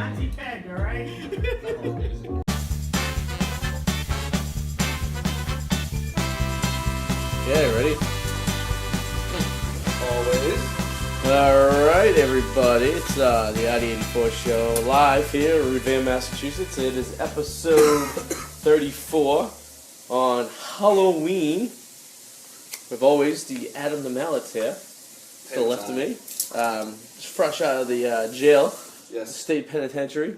Arty keg, alright? Okay, ready? Always. Alright, everybody. It's the Arty 84 show live here in Revere, Massachusetts. It is episode 34 on Halloween. With always the Adam the Mallet here, to the left of me. Just fresh out of the jail, Yes. state penitentiary.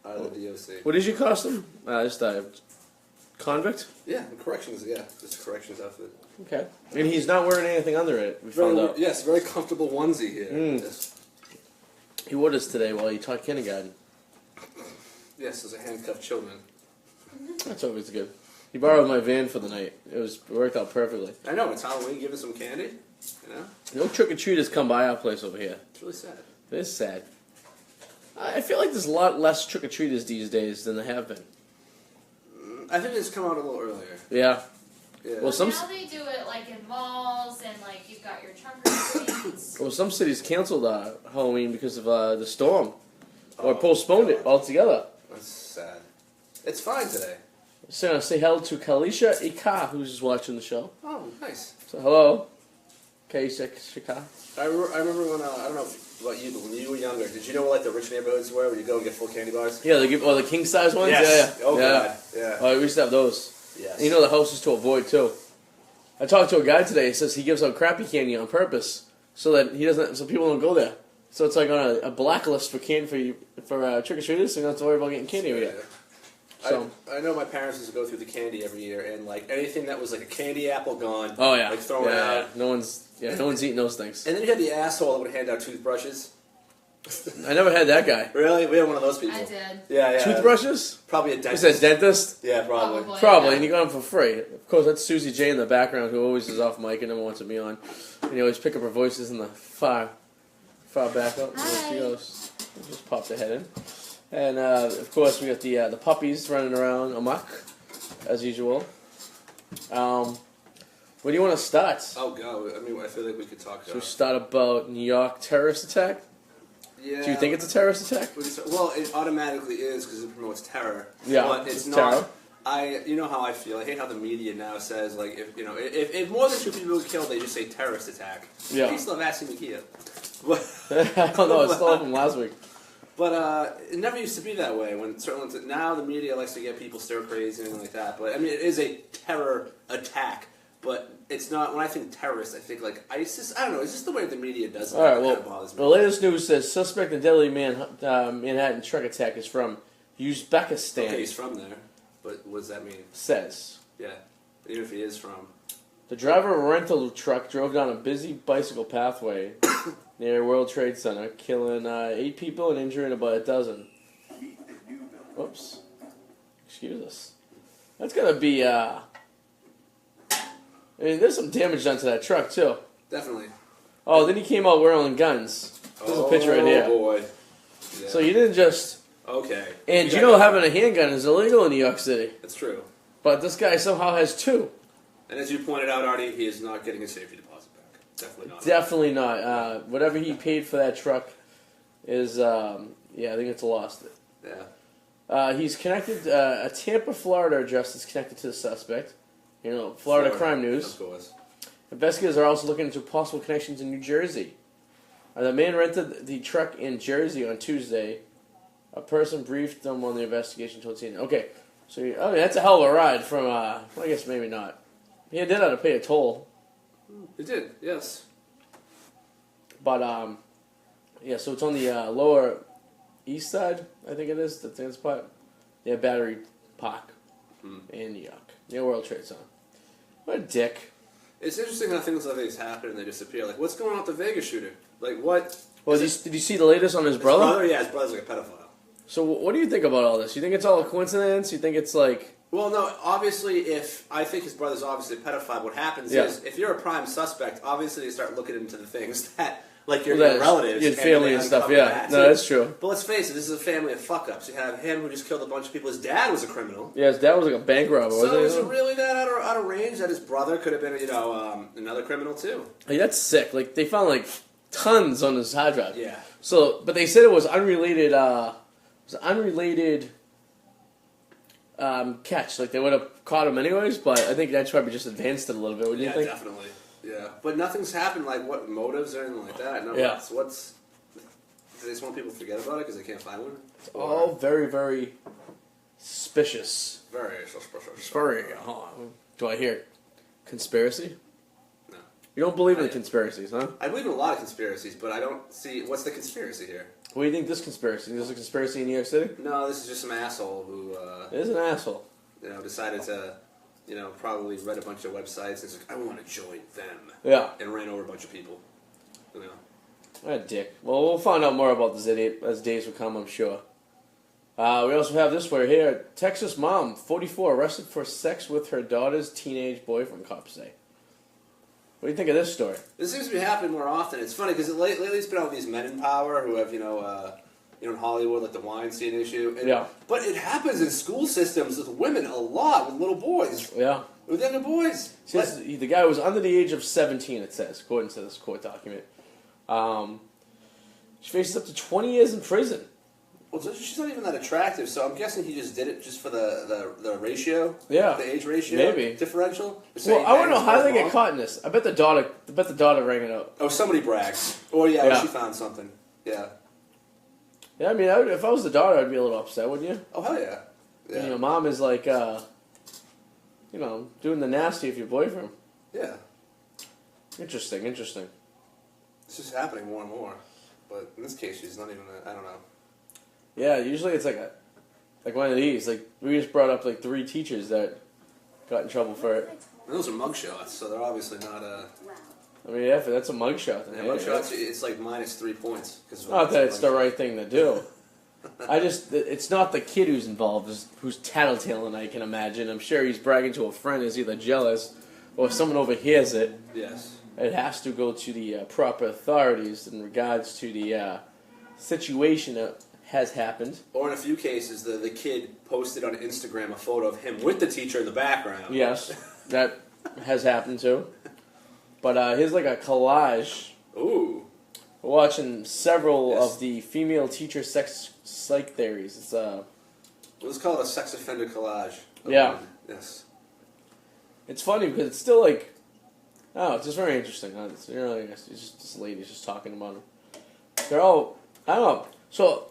Out of the DOC. What is your costume? Just a convict? Yeah, corrections, yeah. Just a corrections outfit. Okay. And he's not wearing anything under it, we found out. Yes, very comfortable onesie here. Yes. He wore this today while he taught kindergarten. Yes, as a handcuffed children. That's always good. He borrowed my van for the night. It worked out perfectly. I know, it's Halloween, give us some candy. You know? No trick-or-treaters come by our place over here. It's really sad. It is sad. I feel like there's a lot less trick-or-treaters these days than there have been. I think it's come out a little earlier. Yeah. Yeah. Well, some now they do it like in malls and like you've got your trunk or treats. well, some cities canceled Halloween because of the storm, or postponed it altogether. That's sad. It's fine today. So say hello to Kalisha Ika, who's just watching the show. Oh, nice. So hello, Kalisha Ika. I remember when, I don't know about you, but when you were younger, did you know what like the rich neighborhoods were where you go and get full candy bars? Yeah, they give the king size ones. Yes. Yeah, Oh, yeah. God. Yeah. Oh, we used to have those. Yes. And you know the houses to avoid too. I talked to a guy today. He says he gives out crappy candy on purpose so that so people don't go there. So it's like on a blacklist for trick or treaters, so you don't have to worry about getting candy over there. So I know my parents used to go through the candy every year, and like anything that was like a candy apple gone. oh yeah, like thrown yeah, out. No one's eating those things. And then you had the asshole that would hand out toothbrushes. I never had that guy. Really? We had one of those people. I did. Yeah. Toothbrushes? Probably a Is dentist. that dentist? Yeah, probably. Probably, yeah. and you got them for free. Of course, that's Susie J in the background, who always is off mic and never wants to be on. And you always pick up her voices in the far back up. There she Hi. goes. Just popped her head in. And of course, we got the puppies running around amok, as usual. Where do you want to start? Oh god, I mean, I feel like we could talk. Should we start about New York terrorist attack? Yeah. Do you think it's a terrorist attack? Well, it automatically is because it promotes terror. Yeah, but it's terror. not. You know how I feel. I hate how the media now says like if more than 2 people get killed, they just say terrorist attack. Yeah. I still have asking Kia. I don't know. It's still up from last week. But it never used to be that way. Now the media likes to get people stir crazy and anything like that. But I mean, it is a terror attack. But it's not. When I think terrorist, I think like ISIS. I don't know. It's just the way the media does it. All right. that Well, kind of bothers me. the latest news says suspect in deadly Manhattan truck attack is from Uzbekistan. Okay, he's from there. But what does that mean? Says Yeah, even if he is from. the driver of a rental truck drove down a busy bicycle pathway near World Trade Center, killing 8 people and injuring about a dozen. Whoops. Excuse us. That's gonna be. I mean, there's some damage done to that truck too. Definitely. Oh, then he came out wearing guns. There's a picture right here. Oh boy. Yeah. So you didn't just. Okay. And you know having a handgun is illegal in New York City. That's true. But this guy somehow has 2. And as you pointed out, Arty, he is not getting his safety deposit back. Definitely not. Definitely not. Whatever he paid for that truck is, I think it's lost. Yeah. He's connected, a Tampa, Florida address is connected to the suspect. You know, Florida crime news. Of course. Investigators are also looking into possible connections in New Jersey. The man rented the truck in Jersey on Tuesday. A person briefed them on the investigation told CNN. Okay, so that's a hell of a ride from, I guess maybe not. He did have to pay a toll. He did, yes. But, so it's on the lower east side, I think it is, the spot. Yeah, Battery Park in New York. Near World Trade Center. What a dick. It's interesting how things like this happen and they disappear. Like, what's going on with the Vegas shooter? Like, what? Well, did you see the latest on his brother? Yeah, his brother's like a pedophile. So what do you think about all this? You think it's all a coincidence? You think it's like... Well, no, obviously, I think his brother's obviously a pedophile, what happens is, if you're a prime suspect, obviously they start looking into the things that, like your relatives. Your family and stuff, yeah. No, that's true. But let's face it, this is a family of fuck-ups. You have him who just killed a bunch of people. His dad was a criminal. Yeah, his dad was like a bank robber, wasn't So he? is it really that out of range that his brother could have been, another criminal too? Like, that's sick. Like, they found, like, tons on his hard drive. Yeah. So, but they said it was unrelated was an unrelated catch. Like, they would have caught him anyways, but I think that's probably just advanced it a little bit. What do you think? Yeah, definitely. Yeah, but nothing's happened. Like, what motives or anything like that? No. Yeah. What's? Do they just want people to forget about it because they can't find one? It's all very, very suspicious. Very suspicious. Very. Do I hear conspiracy? No. You don't believe in the conspiracies, huh? I believe in a lot of conspiracies, but I don't see what's the conspiracy here. What do you think this conspiracy? There's a conspiracy in New York City? No, this is just some asshole who It is an asshole. decided to, probably read a bunch of websites and was like, I want to join them. Yeah. And ran over a bunch of people. A dick. Well, we'll find out more about this idiot as days will come, I'm sure. We also have this one here. Texas mom, 44, arrested for sex with her daughter's teenage boyfriend, cops say. What do you think of this story? This seems to be happening more often. It's funny because lately it's been all these men in power who have, in Hollywood, like the Weinstein issue. And, Yeah. But it happens in school systems with women a lot, with little boys. Yeah. With younger boys. Says the guy was under the age of 17, it says, according to this court document. She faces up to 20 years in prison. Well, so she's not even that attractive, so I'm guessing he just did it just for the ratio. Yeah. The age ratio. Maybe. Differential. Well, I want to know how they get caught in this. I bet the daughter rang it up. Oh, somebody brags. Or yeah, she found something. Yeah. Yeah, I mean, if I was the daughter, I'd be a little upset, wouldn't you? Oh, hell yeah. Yeah. And your mom is like, doing the nasty of your boyfriend. Yeah. Interesting. It's just happening more and more. But in this case, she's not even, I don't know. Yeah, usually it's like one of these. Like, we just brought up like 3 teachers that got in trouble for it. And those are mugshots, so they're obviously not, I mean, yeah, if that's a mugshot. Then mugshots, it's like minus 3 points. Not that it's the right thing to do. It's not the kid who's involved, who's tattletaling, I can imagine. I'm sure he's bragging to a friend, is either jealous, or if someone overhears it, Yes. it has to go to the proper authorities in regards to the situation that has happened. Or in a few cases, the kid posted on Instagram a photo of him with the teacher in the background. Yes, that has happened too. But here's like a collage. Ooh. We're watching several of the female teacher sex psych theories. Let's call it a sex offender collage. Yeah. Yes. It's funny because it's still like, it's just very interesting. It's just this lady's just talking about them. They're all, I don't know. So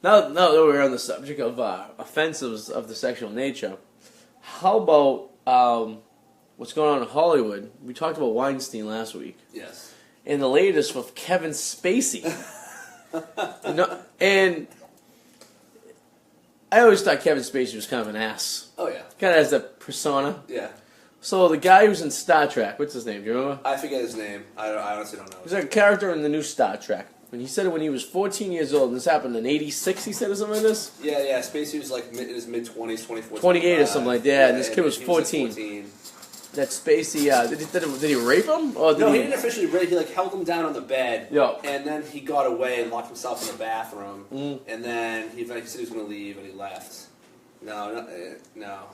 now that we're on the subject of offensives of the sexual nature, how about what's going on in Hollywood? We talked about Weinstein last week. Yes. And the latest with Kevin Spacey. And I always thought Kevin Spacey was kind of an ass. Oh, yeah. Kind of has that persona. Yeah. So the guy who's in Star Trek, what's his name? Do you remember? I forget his name. I honestly don't know. He's like a character in the new Star Trek. And he said it when he was 14 years old, and this happened in 86, he said, or something like this? Yeah. Spacey was like in his mid-20s, 24, 28 or something like that, yeah, and this kid was he 14. Was like 14. That Spacey, did he rape him? Or No, he didn't officially rape. He held him down on the bed. Yeah. And then he got away and locked himself in the bathroom. Mm. And then he said he was going to leave, and he left. No.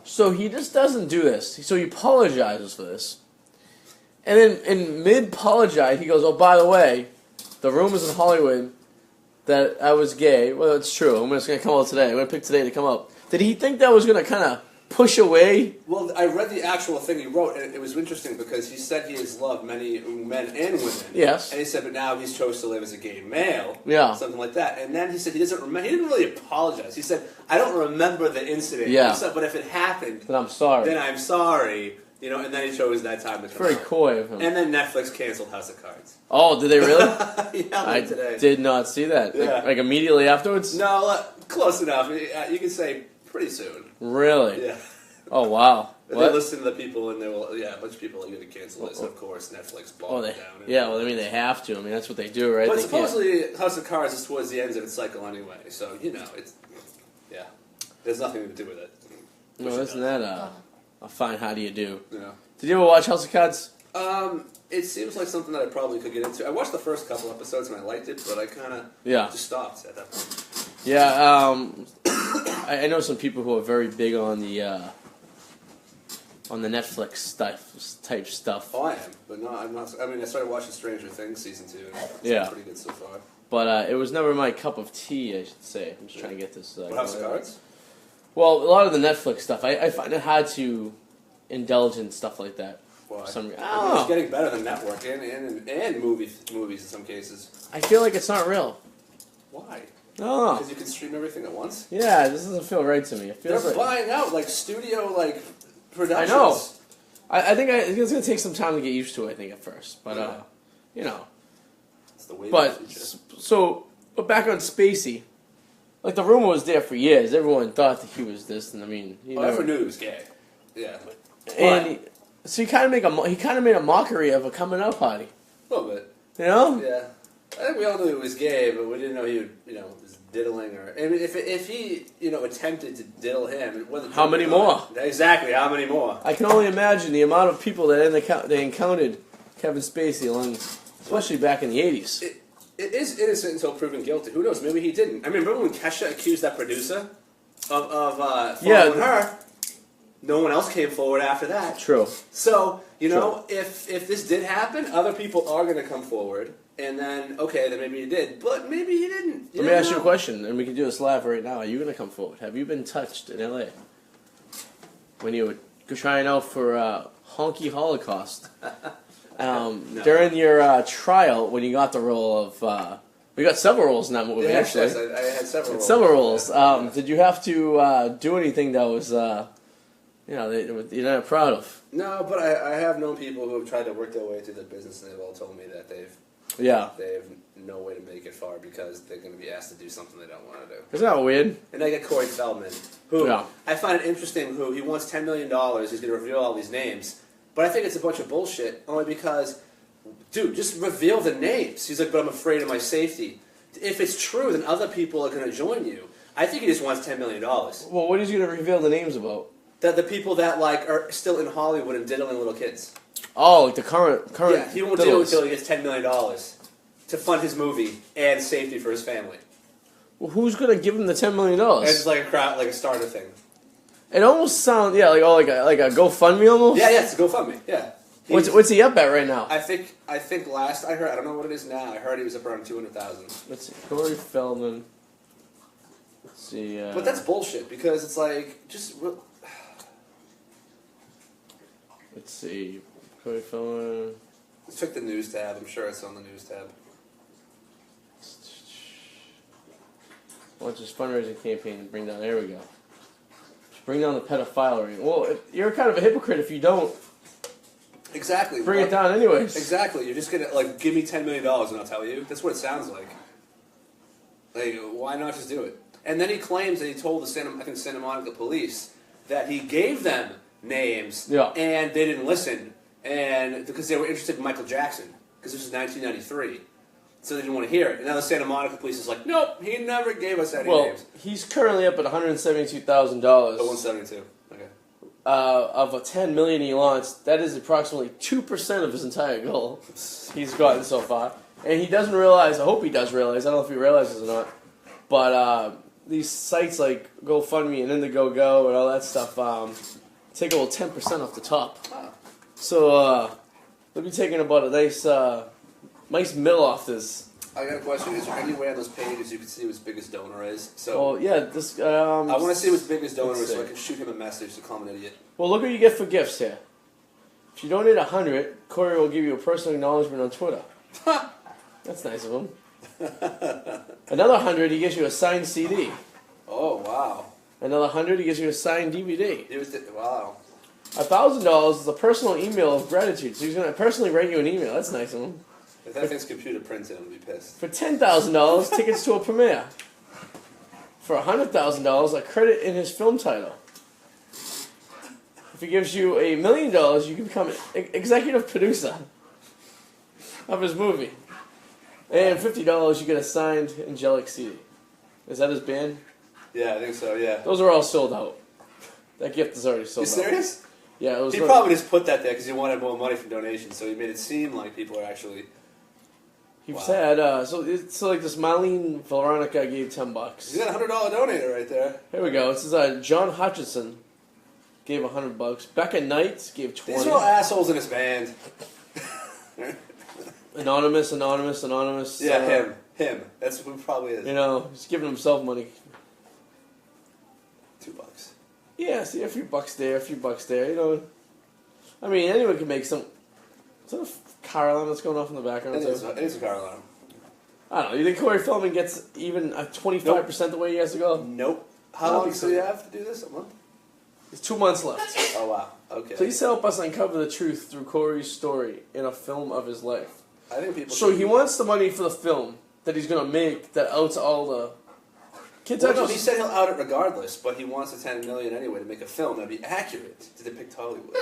So he just doesn't do this. So he apologizes for this. And then in mid-apologize, he goes, oh, by the way, the rumors in Hollywood that I was gay, well, it's true. I'm just going to come out today. I'm going to pick today to come out. Did he think that was going to kind of push away? Well, I read the actual thing he wrote, and it was interesting because he said he has loved many men and women. Yes. And he said, but now he's chose to live as a gay male. Yeah. Something like that. And then he said he doesn't remember. He didn't really apologize. He said, I don't remember the incident. Yeah. He said, but if it happened, then I'm sorry. Then I'm sorry. And then he chose that time to come Very out. coy of him. And then Netflix canceled House of Cards. Oh, did they really? Yeah, I today. did not see that. Yeah. Like immediately afterwards? No, close enough. You can say pretty soon. Really? Yeah. Oh, wow. They What? listen to the people, and they will. Yeah, a bunch of people are going to cancel it. So of course, Netflix bought it down. Yeah, well, I mean, they have to. I mean, that's what they do, right? But They supposedly, House of Cards is towards the end of its cycle anyway. So it's there's nothing to do with it. No, isn't that a fine how do you do? Yeah. Did you ever watch House of Cards? It seems like something that I probably could get into. I watched the first couple episodes and I liked it, but I kind of just stopped at that point. Yeah, I know some people who are very big on the Netflix type stuff. Oh, I am, but no, I'm not. I mean, I started watching Stranger Things season 2, and it's pretty good so far. But it was never my cup of tea, I should say. I'm just trying to get this. House of Cards? Well, a lot of the Netflix stuff, I find it hard to indulge in stuff like that. Why? For some reason. I I don't mean, know. it's getting better than network and movies in some cases. I feel like it's not real. Why? No. Because you can stream everything at once. Yeah, this doesn't feel right to me. It feels They're like buying out like studio like productions. I know. I think it's gonna take some time to get used to. I think at first, but Yeah. you know. It's the way But of the future. but back on Spacey, like the rumor was there for years. Everyone thought that he was this, and I mean, Well, everyone knew he was gay. Yeah, and so he kind of made a mockery of a coming out party. a little bit. You know? Yeah, I think we all knew he was gay, but we didn't know he would, was diddling or. I mean, if he, attempted to diddle him, it wasn't. How many more? Exactly, how many more? I can only imagine the amount of people that they encountered Kevin Spacey along, especially back in the 80s. It is innocent until proven guilty. Who knows? Maybe he didn't. I mean, remember when Kesha accused that producer of following her? No one else came forward after that. True. So, if this did happen, other people are going to come forward. And then, okay, then maybe he did. But maybe he didn't. Let me ask you a question, and we can do this live right now. Are you going to come forward? Have you been touched in L.A. when you were trying out for Honky Holocaust? No. During your trial, when you got the role of... we got several roles in that movie, Yeah, actually. yes, I had several roles. Several roles. Did you have to do anything that was, you're not proud of? No, but I have known people who have tried to work their way through the business, and they've all told me that they have no way to make it far because they're going to be asked to do something they don't want to do. Isn't that weird? And I get Corey Feldman, who I find it interesting, who he wants $10 million, he's going to reveal all these names. But I think it's a bunch of bullshit, only because, dude, just reveal the names. He's like, but I'm afraid of my safety. If it's true, then other people are going to join you. I think he just wants $10 million. Well, what is he going to reveal the names about? The people that are still in Hollywood and diddling little kids. Oh, like the current. Yeah, he won't do it until he gets $10 million to fund his movie and safety for his family. Well, who's going to give him the $10 million? It's just like a starter thing. It almost sounds like a GoFundMe almost. Yeah, it's a GoFundMe. Yeah. What's he up at right now? I think last I heard, I don't know what it is now. I heard he was up around 200,000. Let's see, Corey Feldman. Let's see. But that's bullshit because it's like just. Let's see, Corey Feldman. Let's check the news tab. I'm sure it's on the news tab. What's his fundraising campaign to bring down? There we go. Bring down the pedophile ring. Well, you're kind of a hypocrite if you don't. Exactly. Bring it down anyways. Exactly. You're just gonna give me $10 million and I'll tell you. That's what it sounds like. Like, why not just do it? And then he claims that he told the Santa Monica police that he gave them names and they didn't listen, and because they were interested in Michael Jackson because this was 1993, so they didn't want to hear it. And now the Santa Monica police is like, nope, he never gave us any names. He's currently up at $172,000. Oh, 172. Okay. Of a $10 million he launched, that is approximately 2% of his entire goal he's gotten so far. And he doesn't realize, I hope he does realize, I don't know if he realizes or not, but these sites like GoFundMe and Indiegogo and all that stuff take a little 10% off the top. Wow. So they'll be taking about a nice mill off this. I got a question. Is there any way on those pages you can see who his biggest donor is? So Well, yeah, this... I want to see who his biggest donor let's is so see. I can shoot him a message to call him an idiot. Well, look what you get for gifts here. If you donate 100, Corey will give you a personal acknowledgement on Twitter. That's nice of him. Another 100, he gives you a signed CD. Oh, wow. Another 100, he gives you a signed DVD. Wow. $1,000 is a personal email of gratitude. So he's going to personally write you an email. That's nice of him. If that thing's computer printed, I'm going to be pissed. For $10,000, tickets to a premiere. For $100,000, a credit in his film title. If he gives you $1 million, you can become an executive producer of his movie. And $50, you get a signed Angelic CD. Is that his band? Yeah, I think so, yeah. Those are all sold out. That gift is already sold out. You serious? Yeah, it was. He probably just put that there because he wanted more money from donations, so he made it seem like people are actually... He said, so like this Marlene Veronica gave $10. He's got a $100 donator right there. Here we go. This is John Hutchison gave $100. Becca Knight gave $20. These are all assholes in his band. Anonymous. Yeah, Him. That's who probably is. You know, he's giving himself money. $2. Yeah, see, a few bucks there, a few bucks there, you know. I mean, anyone can make some... Is that a car alarm that's going off in the background? It is a car alarm. I don't know. You think Corey Feldman gets even 25% the way he has to go? Nope. I How don't long think do so. we have to do this? A month? There's 2 months left. Oh, wow. Okay. Please help us uncover the truth through Corey's story in a film of his life. I think people. So he wants the money for the film that he's going to make that outs all the kids. Well, no, he said he'll out it regardless, but he wants the $10 million anyway to make a film that'd be accurate to depict Hollywood.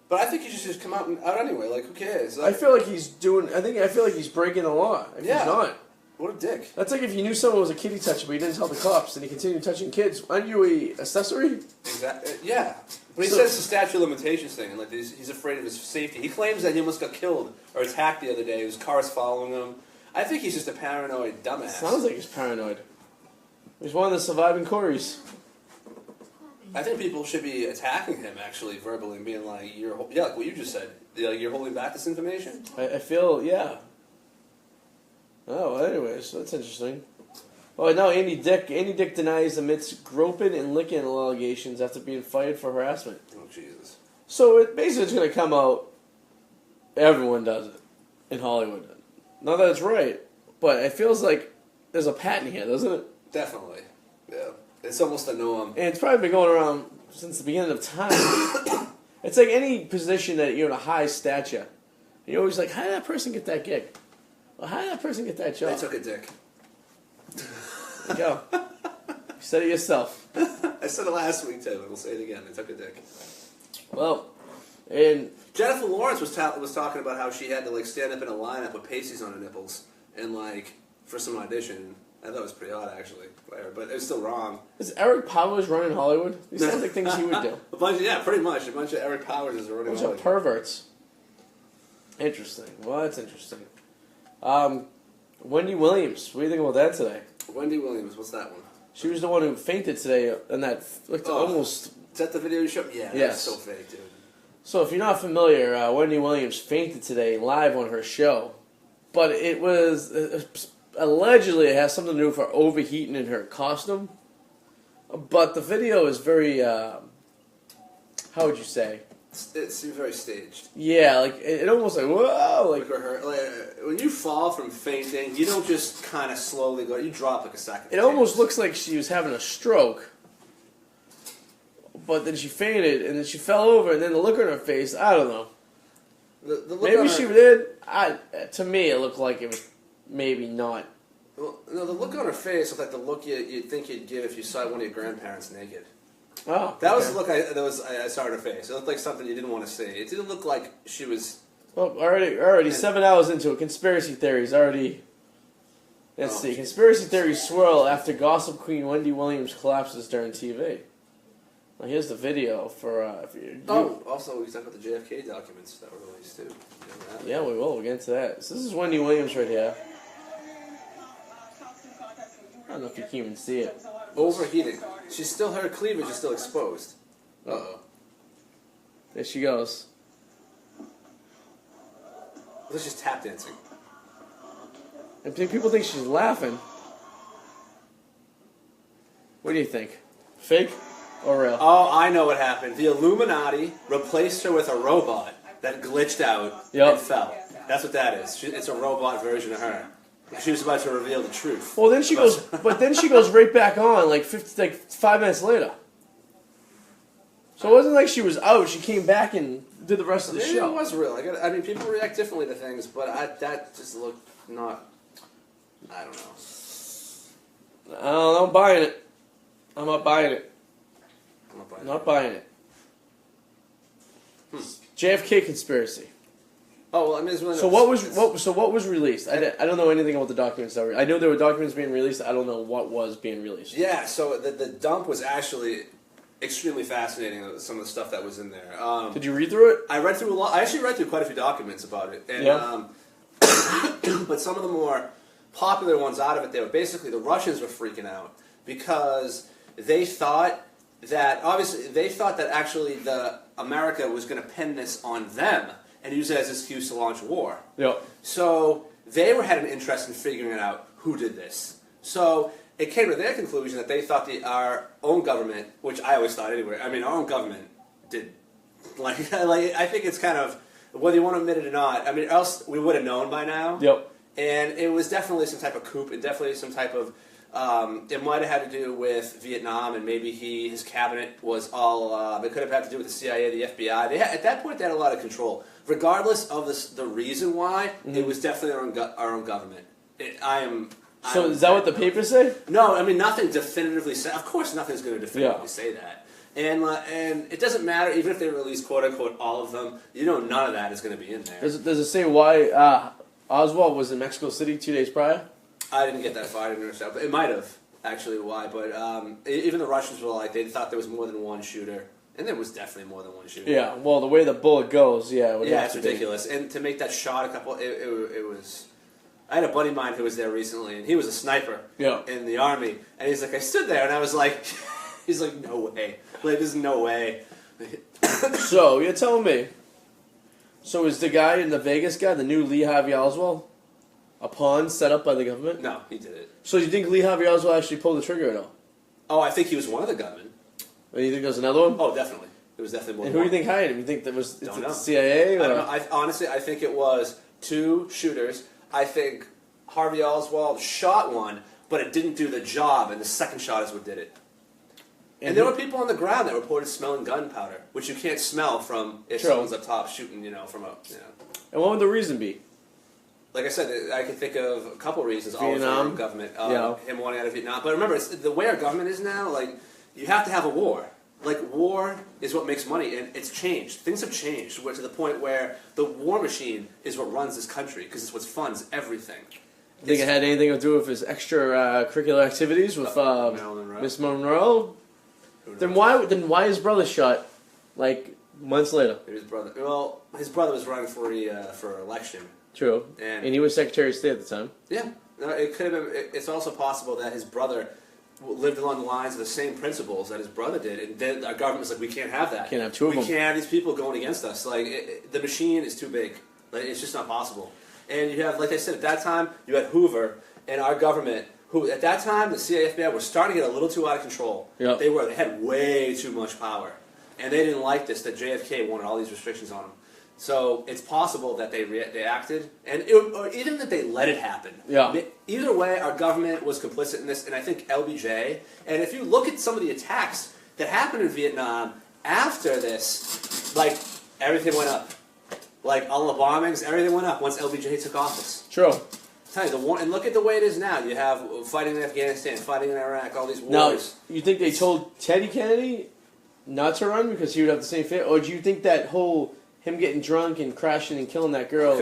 But I think he should just come out anyway. Like, who cares? Like, I feel like he's doing. I feel like he's breaking the law. If Yeah. he's not. what a dick. That's like if you knew someone was a kitty toucher, but he didn't tell the cops, and he continued touching kids. Aren't you a accessory? Exactly. Yeah. But he So- says it's a statute of limitations thing, and like he's afraid of his safety. He claims that he almost got killed or attacked the other day. His car's following him. I think he's just a paranoid dumbass. Sounds like he's paranoid. He's one of the surviving Coreys. I think people should be attacking him actually verbally and being like, like what you just said. You're holding back this information. I feel, yeah. Oh, well, anyways, that's interesting. Oh, now Andy Dick denies amidst groping and licking allegations after being fired for harassment. Oh Jesus. So basically it's going to come out, everyone does it in Hollywood. Not that it's right, but it feels like there's a pattern here, doesn't it? Definitely. Yeah. It's almost a norm. And it's probably been going around since the beginning of time. It's like any position that you're in a high stature. And you're always like, how did that person get that gig? Well, how did that person get that job? They took a dick. There you go. You said it yourself. I said it last week too, and we'll say it again. They took a dick. Well, and Jennifer Lawrence was talking about how she had to like stand up in a lineup with pasties on her nipples and like for some audition. I thought it was pretty hot actually, but it was still wrong. is Eric Powers running Hollywood? These sound like things he would do. Pretty much. A bunch of Eric Powers is running A bunch Hollywood. of perverts. Interesting. Well, that's interesting. Wendy Williams. What do you think about that today? Wendy Williams, what's that one? She was the one who fainted today, and that looked almost. Is that the video you showed? Yeah, Yes. that's so fake, dude. So if you're not familiar, Wendy Williams fainted today live on her show, but it was allegedly it has something to do with her overheating in her costume. But the video is very, how would you say? It seems very staged. Yeah, like it almost like whoa, like When you fall from fainting, you don't just kind of slowly go. You drop like a sack of it almost potatoes. looks like she was having a stroke. But then she fainted, and then she fell over, and then the look on her face, I don't know. The look Maybe on she her, did. To me, it looked like it was maybe not. Well, no, the look on her face looked like the look you'd think you'd give if you saw one of your grandparents naked. Oh, That was okay. the look I saw on her face. It looked like something you didn't want to see. It didn't look like she was. Well, already 7 hours into it. Conspiracy theories already. Let's see. Conspiracy theories swirl after gossip queen Wendy Williams collapses during TV. Now here's the video for. Also we talked about the JFK documents that were released too. You know that? Yeah, we will. We'll get into that. So this is Wendy Williams right here. I don't know if you can even see it. Overheating. She's still her cleavage is still exposed. Uh-oh. There she goes. Let's just tap dancing. And people think she's laughing. What do you think? Fake or real? Oh, I know what happened. The Illuminati replaced her with a robot that glitched out and fell. That's what that is. It's a robot version of her. She was about to reveal the truth. Well, then she goes, but then she goes right back on like 5 minutes later. So it wasn't like she was out. She came back and did the rest of the Maybe show. it was real. I mean, people react differently to things, but that just looked not. I don't know. I'm buying it. I'm not buying it. I'm not buying Not buying it. JFK conspiracy. Oh well, I mean, it's really So what was released? I don't know anything about the documents that were. I know there were documents being released. I don't know what was being released. Yeah, so the dump was actually extremely fascinating. Some of the stuff that was in there. Did you read through it? I read through a lot. I actually read through quite a few documents about it, and but some of the more popular ones out of it, they were basically the Russians were freaking out because they thought that actually the America was going to pin this on them and use it as an excuse to launch war. Yep. So they had an interest in figuring out who did this. So it came to their conclusion that they thought our own government, which I always thought anyway, I mean, our own government did, like I think it's kind of, whether you want to admit it or not, I mean, else we would have known by now. Yep. And it was definitely some type of coup, and definitely some type of, it might have had to do with Vietnam, and maybe his cabinet was all, it could have had to do with the CIA, the FBI. At that point, they had a lot of control. Regardless of the reason why, it was definitely our own government. So is that what the papers say? No, I mean, nothing definitively said. Of course, nothing's going to definitively say that. And it doesn't matter, even if they release quote-unquote all of them, none of that is going to be in there. Does it say why Oswald was in Mexico City 2 days prior? I didn't get that far. I didn't understand. But it might have, actually, why. But even the Russians were like, they thought there was more than one shooter. And there was definitely more than one shooter. Yeah, well, the way the bullet goes, yeah. It's ridiculous. And to make that shot it was... I had a buddy of mine who was there recently, and he was a sniper in the Army. And he's like, I stood there, and I was like... he's like, no way. Like, there's no way. So, you're telling me... So is the guy in the Vegas guy, the new Lee Harvey Oswald, a pawn set up by the government? No, he did it. So you think Lee Harvey Oswald actually pulled the trigger at all? Oh, I think he was one of the gunmen. Or you think there was another one? Oh, definitely. There was definitely more And than who do one. you think hired him? You think that was Don't know. CIA? Or? I don't know. Honestly, I think it was 2 shooters. I think Harvey Oswald shot one, but it didn't do the job, and the second shot is what did it. And there were people on the ground that reported smelling gunpowder, which you can't smell from if someone's up top shooting, from a, And what would the reason be? Like I said, I can think of a couple reasons. Vietnam? All of our government, him wanting out of Vietnam. But remember, the way our government is now, like, you have to have a war. Like, war is what makes money, and it's changed. Things have changed to the point where the war machine is what runs this country, because it's what funds everything. You think it had anything to do with his extracurricular activities with Miss Monroe? Then why his brother shot, like, months later? His brother. Well, his brother was running for election. True. And he was Secretary of State at the time. Yeah. No, it could have been. It's also possible that his brother lived along the lines of the same principles that his brother did, and then our government was like, we can't have that. Can't have two of them. We can't have these people going against us. Like, the machine is too big. Like, it's just not possible. And you have, like I said, at that time, you had Hoover and our government, who at that time, the CIA, FBI were starting to get a little too out of control. Yep. They had way too much power. And they didn't like this, that JFK wanted all these restrictions on them. So it's possible that they acted, or even that they let it happen. Yeah. Either way, our government was complicit in this, and I think LBJ. And if you look at some of the attacks that happened in Vietnam after this, like, everything went up. Like, all the bombings, everything went up once LBJ took office. True. Tell you, and look at the way it is now. You have fighting in Afghanistan, fighting in Iraq, all these wars. Now, you think they told Teddy Kennedy not to run because he would have the same fate, or do you think that whole him getting drunk and crashing and killing that girl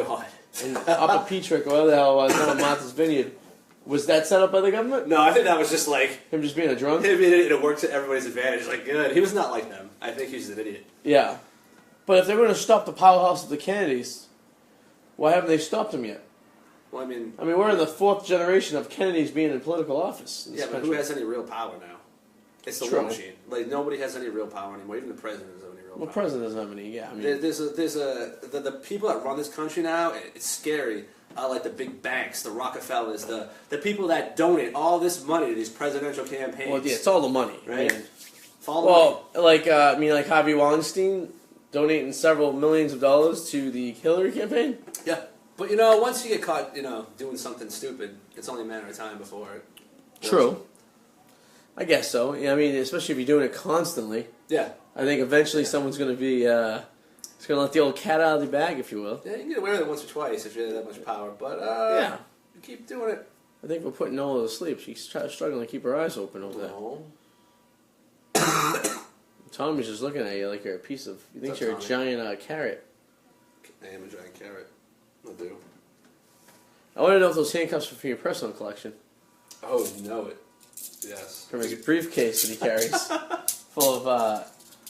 up a Petrick or whatever the hell it was down in Martha's Vineyard, was that set up by the government? No, I think that was just like him just being a drunk. It worked to everybody's advantage. Like, good. He was not like them. I think he's an idiot. Yeah, but if they're going to stop the powerhouse of the Kennedys, why haven't they stopped him yet? Well, I mean, we're in the 4th generation of Kennedys being in political office. Yeah, but who has any real power now? It's the war machine. Like, nobody has any real power anymore. Even the president doesn't have any real power. Well, the president doesn't have any. Yeah, the people that run this country now. It's scary. Like the big banks, the Rockefellers, the people that donate all this money to these presidential campaigns. Well, yeah, it's all the money, right? Like Harvey Weinstein donating several millions of dollars to the Hillary campaign. Yeah, but once you get caught, doing something stupid, it's only a matter of time before it. True. I guess so. Yeah, especially if you're doing it constantly. Yeah. I think eventually someone's going to be, it's going to let the old cat out of the bag, if you will. Yeah, you can get away with it once or twice if you have that much power, but yeah, you keep doing it. I think we're putting Nola to sleep. She's struggling to keep her eyes open over there. No. Tommy's just looking at you like you're a piece of. You think you're a giant carrot. I am a giant carrot. I do. I want to know if those handcuffs are for your personal collection. Oh, you know it. Yes. From his briefcase that he carries, full of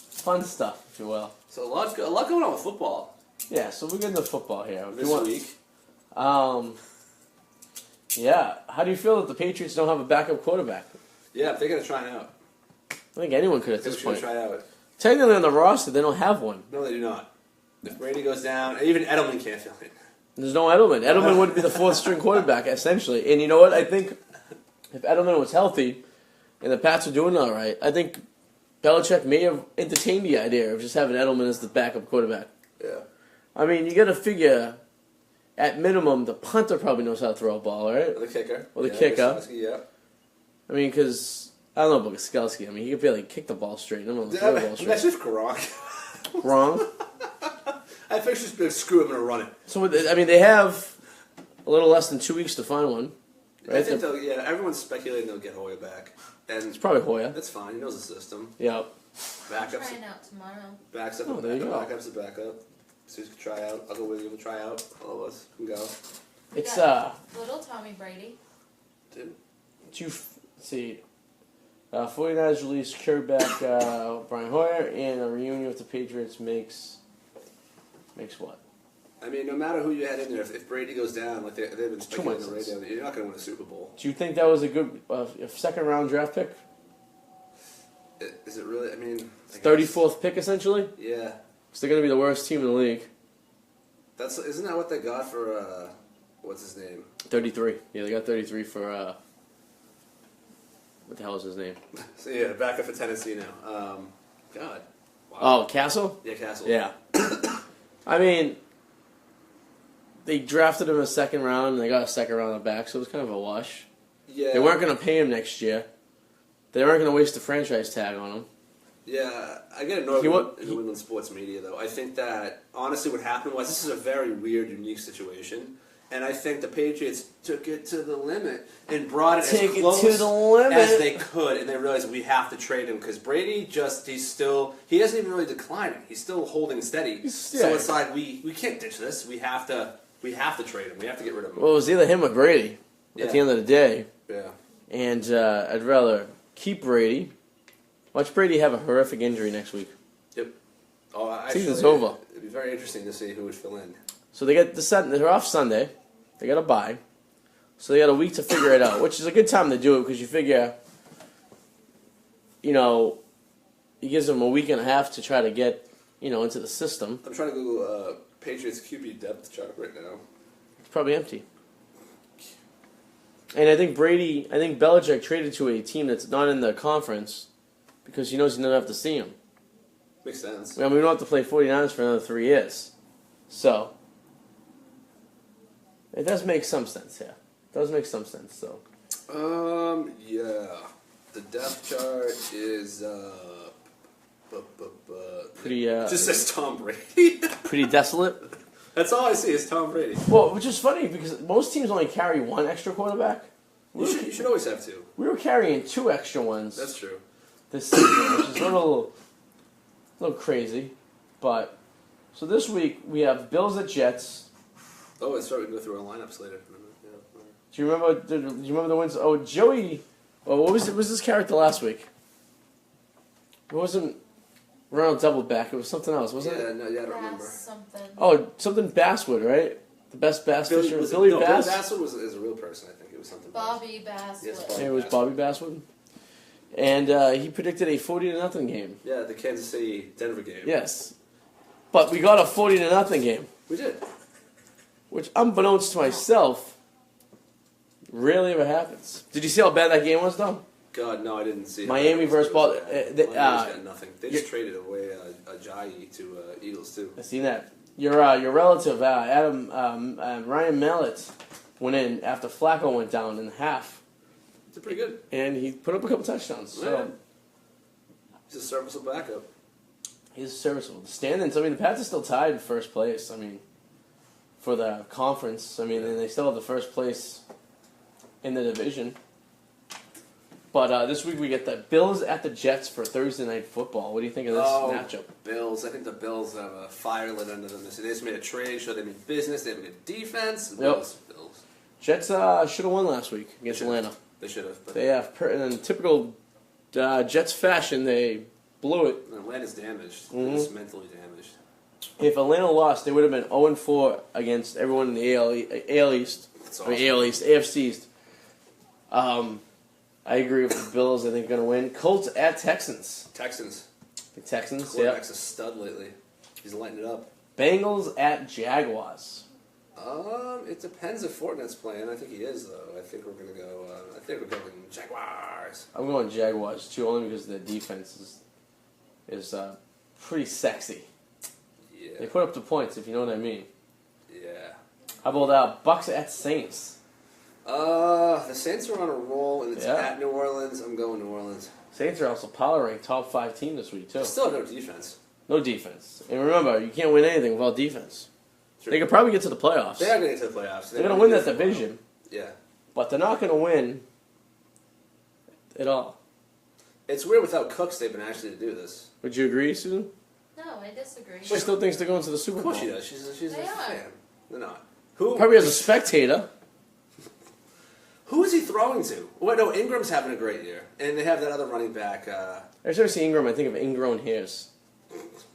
fun stuff, if you will. So a lot going on with football. Yeah, so we're getting to football here. This week. Yeah. How do you feel that the Patriots don't have a backup quarterback? Yeah, they're going to try out. I think anyone could at this point. Try out. Technically on the roster, they don't have one. No, they do not. If Brady goes down, even Edelman can't fill it. There's no Edelman. Edelman would be the fourth string quarterback, essentially. And you know what? I think if Edelman was healthy and the Pats were doing all right, I think Belichick may have entertained the idea of just having Edelman as the backup quarterback. Yeah. I mean, you got to figure, at minimum, the punter probably knows how to throw a ball, right? Or the kicker. Or the kicker. Yeah. I mean, because I don't know about Gostkowski. I mean, he could barely kick the ball straight. I don't know throw the ball straight. That's just Gronk. Wrong. I think she's been screw him and run it. So, I mean, they have a little less than 2 weeks to find one. Right? I think everyone's speculating they'll get Hoya back. And It's probably Hoya. that's fine. He knows the system. Yeah. I'm Backups. trying out tomorrow. Backs up. Oh, there you go. Backups a backup. So you can try out. I'll go with you. We'll try out. All of us can go. It's, Little Tommy Brady. Dude. let's see. 49ers release quarterback Brian Hoyer, and a reunion with the Patriots makes what? I mean, no matter who you had in there, if Brady goes down, like they've been speculating on the months. radio, you're not going to win a Super Bowl. Do you think that was a good second round draft pick? Is it really? I mean, 34th pick, essentially? Yeah. Because they're going to be the worst team in the league. Isn't that what they got for, what's his name? 33. Yeah, they got 33 for, what the hell is his name? So yeah, back up for Tennessee now. God. Wow. Oh, Castle? Yeah, Castle. Yeah. I mean, they drafted him a second round, and they got a second round back, so it was kind of a wash. Yeah. They weren't going to pay him next year. They weren't going to waste the franchise tag on him. Yeah, I get annoyed in New England sports media, though. I think that, honestly, what happened was this is a very weird, unique situation. And I think the Patriots took it to the limit and brought it as close as they could. And they realized we have to trade him because Brady he hasn't even really declining. He's still holding steady. So it's like, we can't ditch this. We have to trade him. We have to get rid of him. Well, it was either him or Brady at the end of the day. Yeah. And I'd rather keep Brady. Watch Brady have a horrific injury next week. Yep. Oh, Season's over. It'd be very interesting to see who would fill in. So they're off Sunday. They got a bye. So they got a week to figure it out, which is a good time to do it because you figure, it gives them a week and a half to try to get, into the system. I'm trying to Google Patriots QB depth chart right now. It's probably empty. And I think Belichick traded to a team that's not in the conference because he knows he doesn't have to see him. Makes sense. I mean, we don't have to play 49ers for another 3 years. So, it does make some sense, yeah. It does make some sense, so. Yeah. The depth chart is, Pretty, it just says Tom Brady. pretty desolate. That's all I see is Tom Brady. Well, which is funny because most teams only carry one extra quarterback. You should always have two. We were carrying 2 extra ones. That's true. This season, which is a little crazy. But, so this week we have Bills at Jets. Oh, that's right. We can go through our lineups later. Yeah. Do you remember the wins? Oh, Joey. Oh, what was it? Was this character last week? It wasn't Ronald Doubleback. It was something else, wasn't it? No, I don't remember. Something. Oh, something Basswood, right? The best bass fisher. Billy Bass? Billy Basswood is a real person, I think. It was something. Bobby Bass. Yes, It was Bobby Basswood. And he predicted a 40-0 game. Yeah, the Kansas City-Denver game. Yes. But we got a 40-0 game. We did. Which, unbeknownst to myself, rarely ever happens. Did you see how bad that game was, though? God, no, I didn't see it. Miami versus Baltimore. Miami's got nothing. They just traded away Ajayi to Eagles, too. I seen that. Your relative, Ryan Mallett, went in after Flacco went down in half. It's pretty good. And he put up a couple touchdowns. So yeah. He's a serviceable backup. He's serviceable. The standings, the Pats are still tied in first place. For the conference. And they still have the first place in the division. But this week we get the Bills at the Jets for Thursday Night Football. What do you think of this matchup? Bills. I think the Bills have a fire lit under them. They just made a trade, showed they mean business, they have a good defense. Bills. Jets should have won last week against Atlanta. They should have. They have, in typical Jets fashion, they blew it. Atlanta's damaged. Mm-hmm. They're just mentally damaged. If Atlanta lost, they would have been 0-4 against everyone in the AL East. That's awesome. AFC East. I agree with the Bills. I think going to win. Colts at Texans. The Texans, Quarterback's a stud lately. He's lighting it up. Bengals at Jaguars. It depends if Fortnite's playing. I think he is, though. I think we're gonna go. I think we're going Jaguars. I'm going Jaguars too, only because their defense is pretty sexy. Yeah. They put up the points, if you know what I mean. Yeah. How about Bucks at Saints? The Saints are on a roll, and it's Yeah. at New Orleans. I'm going New Orleans. Saints are also power ranked top 5 team this week too. Still no defense. No defense, and remember, you can't win anything without defense. True. They could probably get to the playoffs. They are going to get to the playoffs. They're going to win that division, Yeah. but they're not going to win at all. It's weird without Cooks they've been actually to do this. Would you agree, Susan? No, I disagree. She still thinks they're going to the Super Of Bowl. course she does. She's a They are. fan. They're not. Who? Probably as a spectator. Who is he throwing to? Well, no, Ingram's having a great year, and they have that other running back. Every time I see Ingram, I think of ingrown hairs.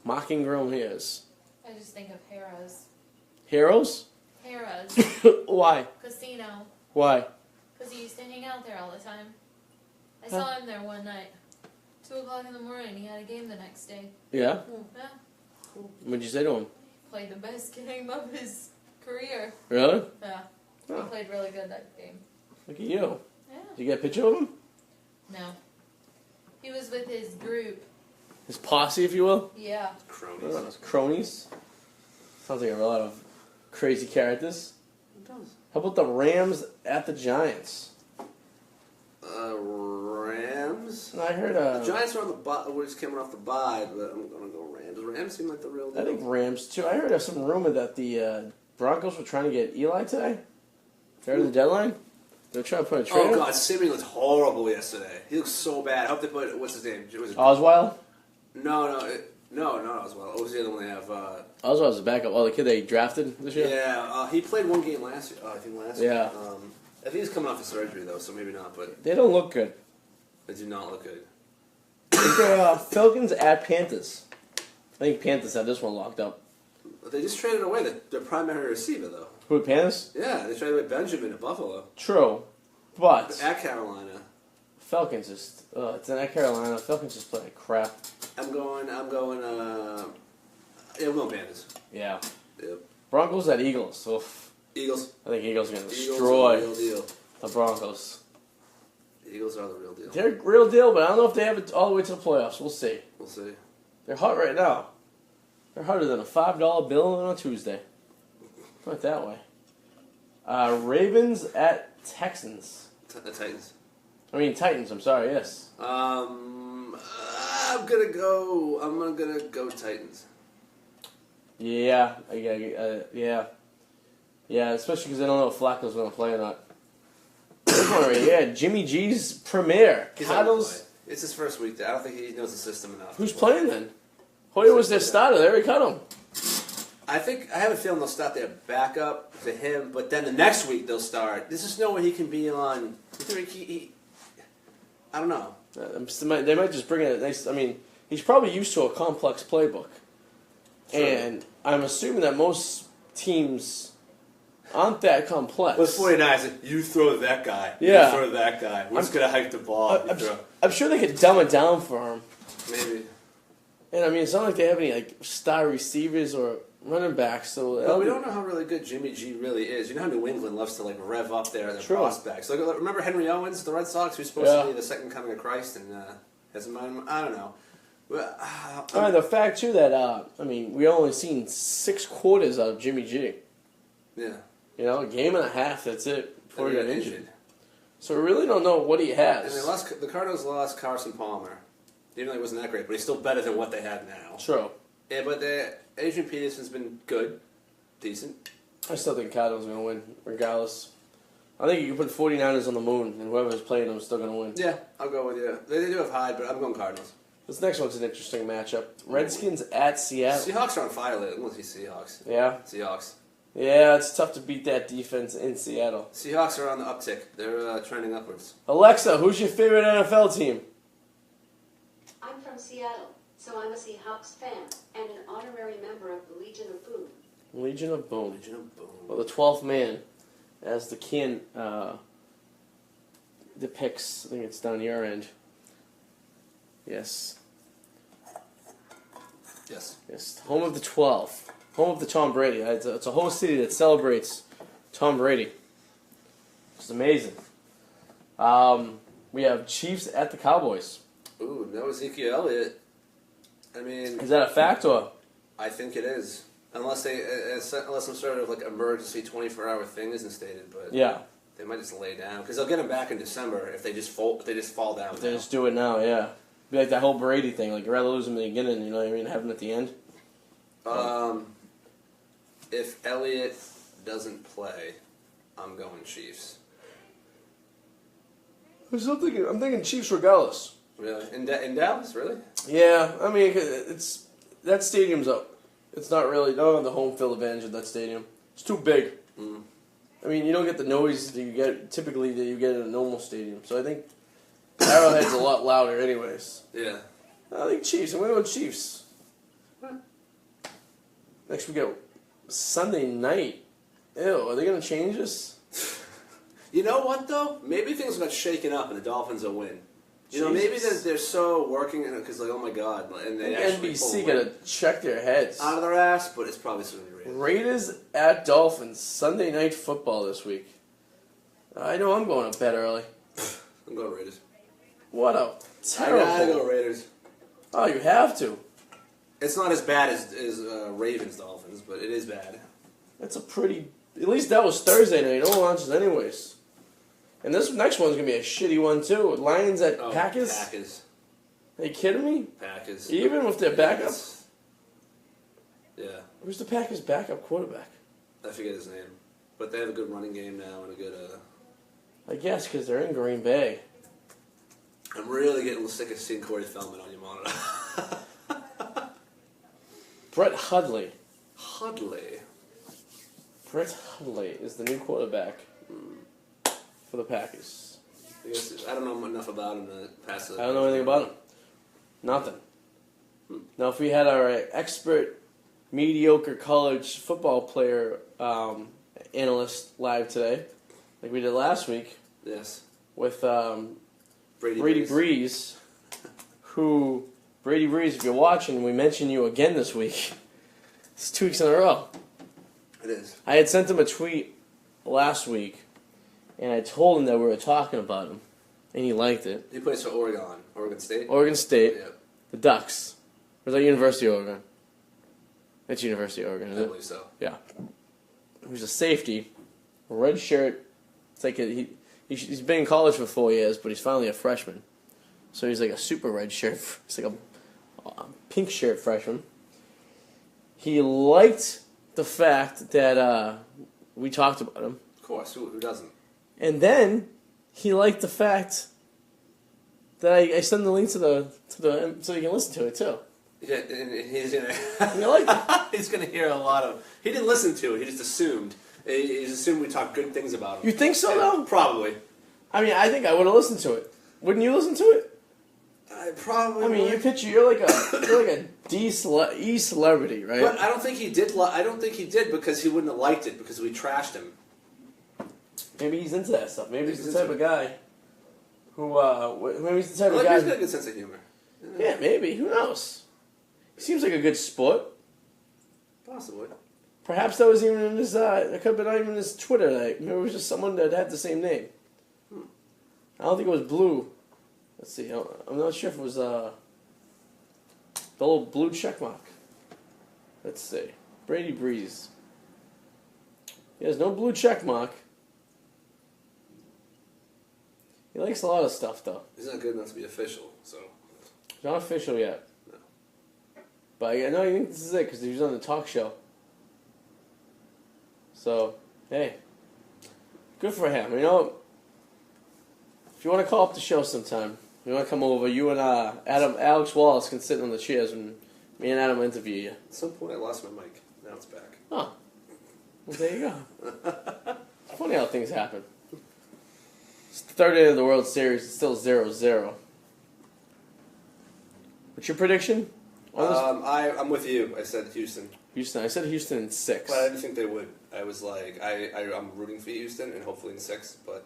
Mock ingrown hairs. I just think of Harrah's. Heroes? Harrah's Why? Casino. Why? Because he used to hang out there all the time. I saw him there one night. 2 o'clock in the morning. He had a game the next day. Yeah? Yeah. What'd you say to him? Played the best game of his career. Really? Yeah. He Oh. played really good that game. Look at you. Yeah. Did you get a picture of him? No. He was with his group. His posse, if you will? Yeah. Cronies. His cronies. Sounds like a lot of crazy characters. It does. How about the Rams at the Giants? Rams. I heard The Giants are on the bye. We're just coming off the bye, but I'm gonna go Rams. Does Rams seem like the real deal? I think Rams too. I heard some rumor that the Broncos were trying to get Eli today. Fair to the deadline. They're trying to put a trade. Oh God, Simeon looked horrible yesterday. He looks so bad. I hope they put what's his name? Was it, Osweiler? no, not as well. What was the other one they have? Osweiler's a backup. Oh, the kid they drafted this year. Yeah, he played one game last year. I think last Yeah. year. I think he's coming off a surgery though, so maybe not. But They don't look good. they do not look good. They're Falcons at Panthers. I think Panthers have this one locked up. But they just traded away their primary receiver though. Who, Panthers? Yeah, they traded away Benjamin at Buffalo. True, but At Carolina. Falcons just it's in Carolina. Falcons just playing crap. I'm going. Yeah, we're going Panthers. Yeah. Yep. Broncos at Eagles. Oof. Eagles. I think Eagles are going to Eagles destroy are the real deal. the Broncos. The Eagles are the real deal. They're a real deal, but I don't know if they have it all the way to the playoffs. We'll see. We'll see. They're hot right now. They're hotter than a $5 bill on a Tuesday. Put it that way. Ravens at Texans. The Titans. I mean Titans. I'm sorry. Yes. I'm gonna go Titans. Yeah. Yeah. Especially because I don't know if Flacco's going to play or not. Yeah. Jimmy G's premiere. He's not gonna Cardinals. play. It's his first week there. I don't think he knows the system enough. Who's to play. playing then? Hoyer was their starter. They already cut him. I have a feeling they'll start their backup to him, but then the next week they'll start. There's just no way he can be on. I don't know. They might just bring in a nice. I mean, he's probably used to a complex playbook, Sure. and I'm assuming that most teams aren't that complex. With 49ers, you throw that guy. Yeah. You throw that guy. We're just going to hike the ball. I'm sure they could dumb it down for him. Maybe. And I mean, it's not like they have any like star receivers or running backs. So But we don't know how really good Jimmy G really is. You know how New England loves to like rev up their prospects. Like remember Henry Owens, the Red Sox, who's supposed to be the second coming of Christ, and hasn't. I don't know. Well, I mean, the fact too that I mean, we only seen 6 quarters out of Jimmy G. Yeah. You know, a game and a half. That's it before he got injured. injured. So we really don't know what he has. And the Cardinals lost Carson Palmer. Even though he wasn't that great, but he's still better than what they have now. True. Yeah, but Adrian Peterson's been good, decent. I still think Cardinals are going to win, regardless. I think you can put 49ers on the moon, and whoever's playing them is still going to win. Yeah, I'll go with you. They do have Hyde, but I'm going Cardinals. This next one's an interesting matchup. Redskins at Seattle. Seahawks are on fire lately. I'm going to see Seahawks. Yeah? Seahawks. Yeah, it's tough to beat that defense in Seattle. Seahawks are on the uptick. They're trending upwards. Alexa, who's your favorite NFL team? I'm from Seattle, so I'm a Seahawks fan and an honorary member of the Legion of Boom. Legion of Boom. Legion of Boom. Well, the 12th man, as the kin depicts. I think it's down your end. Yes. Yes. Yes. Home of the 12. Home of the Tom Brady. It's a whole city that celebrates Tom Brady. It's amazing. We have Chiefs at the Cowboys. Ooh, no Ezekiel Elliott. I mean, Is that a fact or? I think it is. Unless some sort of like emergency 24-hour thing isn't stated, but Yeah. they might just lay down because they'll get him back in December if they just fall. If they just fall down. They just do it now, yeah. Be like that whole Brady thing. Like, you'd rather lose him in the beginning, you know what I mean? Have him at the end. If Elliott doesn't play, I'm going Chiefs. I'm thinking Chiefs regardless. Really? In Dallas, really? Yeah, I mean, it's that stadium's up. It's not really. Don't have the home field advantage of that stadium. It's too big. Mm. I mean, you don't get the noise that you get typically that you get in a normal stadium. So I think Arrowhead's a lot louder, anyways. Yeah. I think Chiefs. I'm going to go Chiefs. Next we go Sunday night. Ew, are they going to change this? You know what though? Maybe things got shaken up and the Dolphins will win. You know, maybe they're so working because like, oh my god, and they actually NBC got to check their heads. out of their ass, but it's probably still gonna be Raiders. Raiders at Dolphins, Sunday night football this week. I know I'm going to bed early. I'm going Raiders. What a terrible. I gotta go Raiders. Oh, you have to. It's not as bad as Ravens Dolphins, but it is bad. That's a pretty. At least that was Thursday night. No one watches anyways. And this next one's gonna be a shitty one too. Lions at Packers. Packers. Are you kidding me? Packers. Even with their backup. Yeah. Who's the Packers' backup quarterback? I forget his name, but they have a good running game now and a good. I guess because they're in Green Bay. I'm really getting sick of seeing Corey Feldman on your monitor. Brett Hundley. Brett Hundley is the new quarterback for the Packers. I don't know enough about him to pass it. I don't know anything about him. Nothing. Now, if we had our expert, mediocre college football player analyst live today, like we did last week, Yes. with Brady Breeze, who, Brady Breeze, if you're watching, we mention you again this week. It's 2 weeks in a row. It is. I had sent him a tweet last week, and I told him that we were talking about him, and he liked it. He plays for Oregon State. Oregon State, Yep. the Ducks. Or is that University of Oregon? That's University of Oregon, is I it? believe so. Yeah. He's a safety, a red shirt. It's like he's been in college for 4 years, but he's finally a freshman. So he's like a super red shirt. He's like a pink shirt freshman. He liked the fact that we talked about him. Of course, who doesn't? And then he liked the fact that I sent the link to the so you can listen to it too. Yeah, and he's gonna. You like it? He's gonna hear a lot of. He didn't listen to it. He just assumed. He just assumed we talked good things about him. You think so though? Probably. I mean, I think I would have listened to it. Wouldn't you listen to it? I probably. I mean, would. you're like a E celebrity, right? But I don't think he did. I don't think he did because he wouldn't have liked it because we trashed him. Maybe he's into that stuff. Maybe he's the He's type into of guy who maybe he's the type Well, of guy. he's got a good sense of humor. Yeah, maybe. Who knows? He seems like a good sport. Possibly. Perhaps that was even in his. It could have been not even his Twitter. Like, maybe it was just someone that had the same name. I don't think it was Blue. Let's see. I'm not sure if it was the little blue check mark. Let's see. Brady Breeze. He has no blue check mark. He likes a lot of stuff, though. He's not good enough to be official, so. He's not official yet. No. But I know you think this is it because he was on the talk show. So, hey. Good for him. You know, if you want to call up the show sometime, you want to come over, you and Alex Wallace can sit on the chairs and me and Adam will interview you. At some point I lost my mic. Now it's back. Oh. Well, there you go. It's funny how things happen. It's the third day of the World Series. It's still 0-0. What's your prediction? I'm with you. I said Houston. Houston. I said Houston in 6. But I didn't think they would. I was like, I'm rooting for Houston and hopefully in 6, but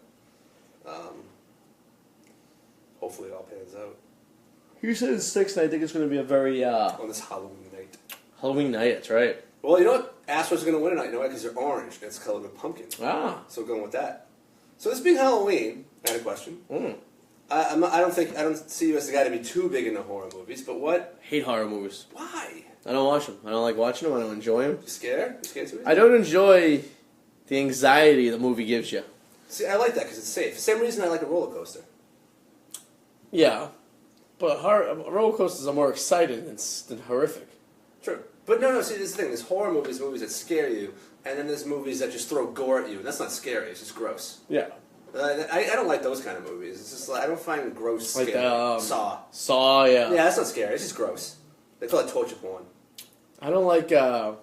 hopefully it all pans out. Houston in 6, and I think it's going to be a very On this Halloween night. Halloween night. That's right. Well, you know what? Astros are going to win tonight. You know why? Because they're orange. It's colored with pumpkin. Ah. So we're going with that. So this being Halloween, I had a question. I don't see you as the guy to be too big into horror movies, but what? Hate horror movies. Why? I don't watch them. I don't like watching them. I don't enjoy them. You scared? You scared too? I don't enjoy the anxiety the movie gives you. See, I like that because it's safe. Same reason I like a roller coaster. Yeah, but roller coasters are more exciting than horrific. True. But no, see, this is the thing. There's horror movies that scare you, and then there's movies that just throw gore at you. And that's not scary. It's just gross. Yeah. I don't like those kind of movies. It's just like, I don't find gross Like scary. Saw. Saw, yeah. Yeah, that's not scary. It's just gross. They call it torture porn. I don't like, I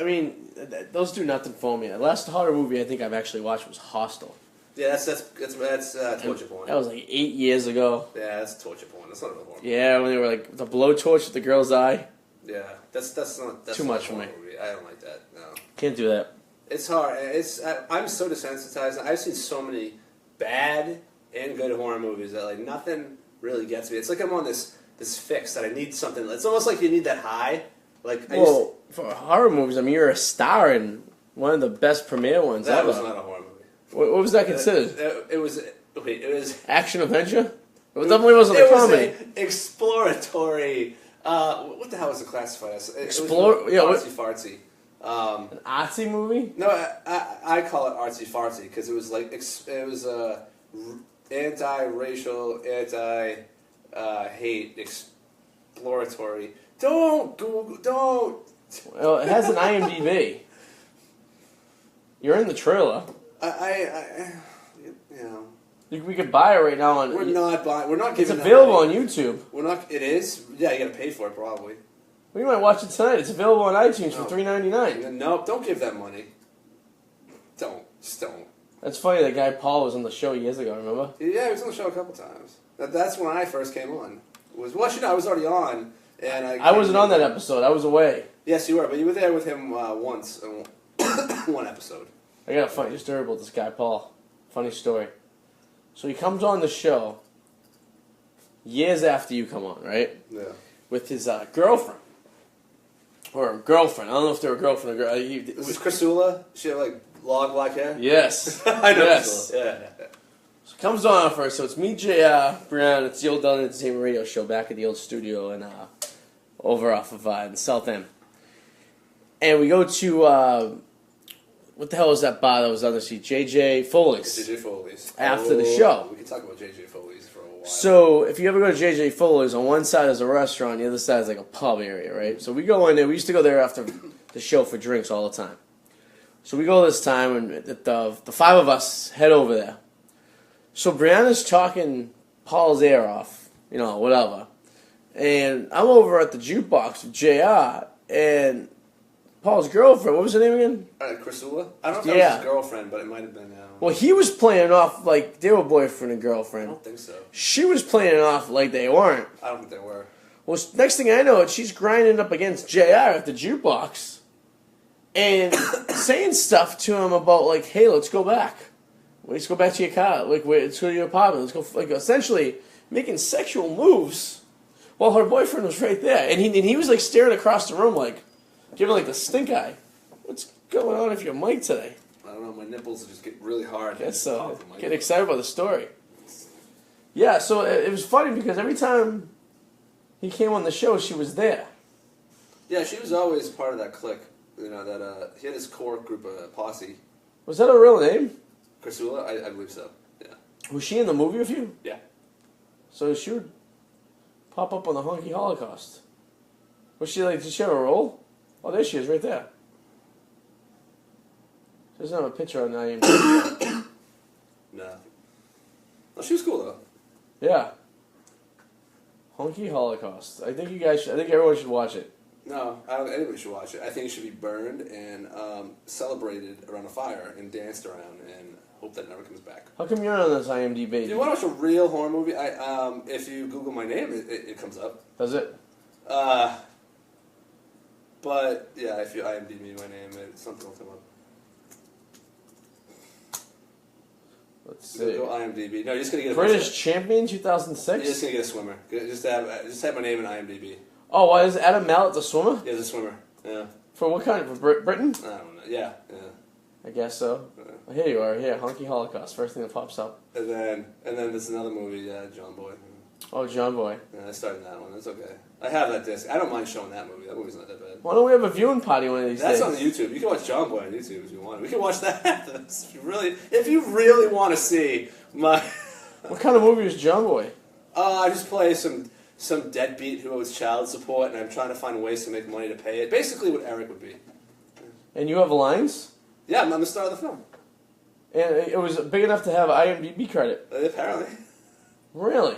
mean, those do nothing for me. The last horror movie I think I've actually watched was Hostel. Yeah, that's torture porn. That was like 8 years ago. Yeah, that's torture porn. That's not a horror movie. Yeah, when they were like the blowtorch at the girl's eye. Yeah, that's Too not much a for me. horror movie. I don't like that. No. Can't do that. It's hard. I'm so desensitized. I've seen so many bad and good horror movies that like nothing really gets me. It's like I'm on this fix that I need something. It's almost like you need that high. Like for horror movies, I mean, you're a star in one of the best premiere ones that ever. was not a horror movie. What was that considered? It was Action adventure? It definitely wasn't a comedy. It was an exploratory. What the hell was it classified as? Artsy fartsy. An artsy movie? No, I call it artsy fartsy because it was like it was anti-racial, anti-hate, exploratory. Don't Google. Don't. Well, it has an IMDb. You're in the trailer. You know. We could buy it right now on. We're not buying. We're not It's giving. available on YouTube. We're not. It is. Yeah, you got to pay for it probably. We might watch it tonight. It's available on iTunes for $3.99. Nope. Don't give that money. Don't. Just don't. That's funny. That guy Paul was on the show years ago. Remember? Yeah, he was on the show a couple times. That's when I first came on. I was already on, and I wasn't on that episode. I was away. Yes, you were, but you were there with him once, one episode. I got a funny story about this guy Paul. Funny story. So he comes on the show years after you come on, right? Yeah. With his girlfriend. Or girlfriend. I don't know if they were girlfriend or girl. Was this Chrisula? She had like long black hair? Yes. I know Yes. Chrisula. Yeah. So comes on first. So it's me, JR, Brown. It's the old Done Entertainment Radio show back at the old studio in, over off of in South End. And we go to, what the hell was that bar that was on the street? JJ Foley's. JJ Foley's. After the show. We can talk about JJ Foley's for a while. So if you ever go to JJ Foley's, on one side is a restaurant, the other side is like a pub area, right? So we go in there. We used to go there after the show for drinks all the time. So we go this time, and the five of us head over there. So Brianna's talking Paul's ear off, whatever. And I'm over at the jukebox with JR, and Paul's girlfriend, what was her name again? Chrisula? I don't know if that was his girlfriend, but it might have been. Well, he was playing off like they were boyfriend and girlfriend. I don't think so. She was playing it off like they weren't. I don't think they were. Well, next thing I know, she's grinding up against JR at the jukebox and saying stuff to him about, like, hey, let's go back. Let's go back to your car. Like, let's go to your apartment. Let's go, like, essentially making sexual moves while her boyfriend was right there. And he was, like, staring across the room, like, giving, like, the stink eye. What's going on with your mic today? I don't know. My nipples just get really hard. Guess so. Get excited about the story. Yeah, so it was funny because every time he came on the show, she was there. Yeah, she was always part of that clique. He had his core group posse. Was that a real name? Chrisula? I believe so. Yeah. Was she in the movie with you? Yeah. So she would pop up on the Honky Holocaust. Was she like, did she have a role? Oh, there she is, right there. She doesn't have a picture on IMDb. No. Oh, she was cool though. Yeah. Honky Holocaust. I think everyone should watch it. No, I don't think anybody should watch it. I think it should be burned and celebrated around a fire and danced around and hope that never comes back. How come you're on this IMDb? If you want to watch a real horror movie, if you Google my name, it comes up. Does it? But yeah, if you IMDb my name, something will come up. Let's see. Go IMDb. No, you're just gonna get a British Champion 2006? You're just gonna get a swimmer. Just have my name in IMDb. Oh, why is Adam Mallet the swimmer? Yeah, he's a swimmer. Yeah. For what kind? For Britain? I don't know. Yeah. I guess so. Yeah. Well, here you are. Here, Honky Holocaust. First thing that pops up. And then there's another movie, John Boy. Oh, John Boy. Yeah, I started that one. It's okay. I have that disc. I don't mind showing that movie. That movie's not that bad. Why don't we have a viewing party one of these That's days? on YouTube. You can watch John Boy on YouTube if you want. We can watch that after this. If you really want to see my... What kind of movie is John Boy? I just play some deadbeat who owes child support, and I'm trying to find ways to make money to pay it. Basically what Eric would be. And you have lines? Yeah, I'm the star of the film. And it was big enough to have an IMDb credit. Apparently. Really?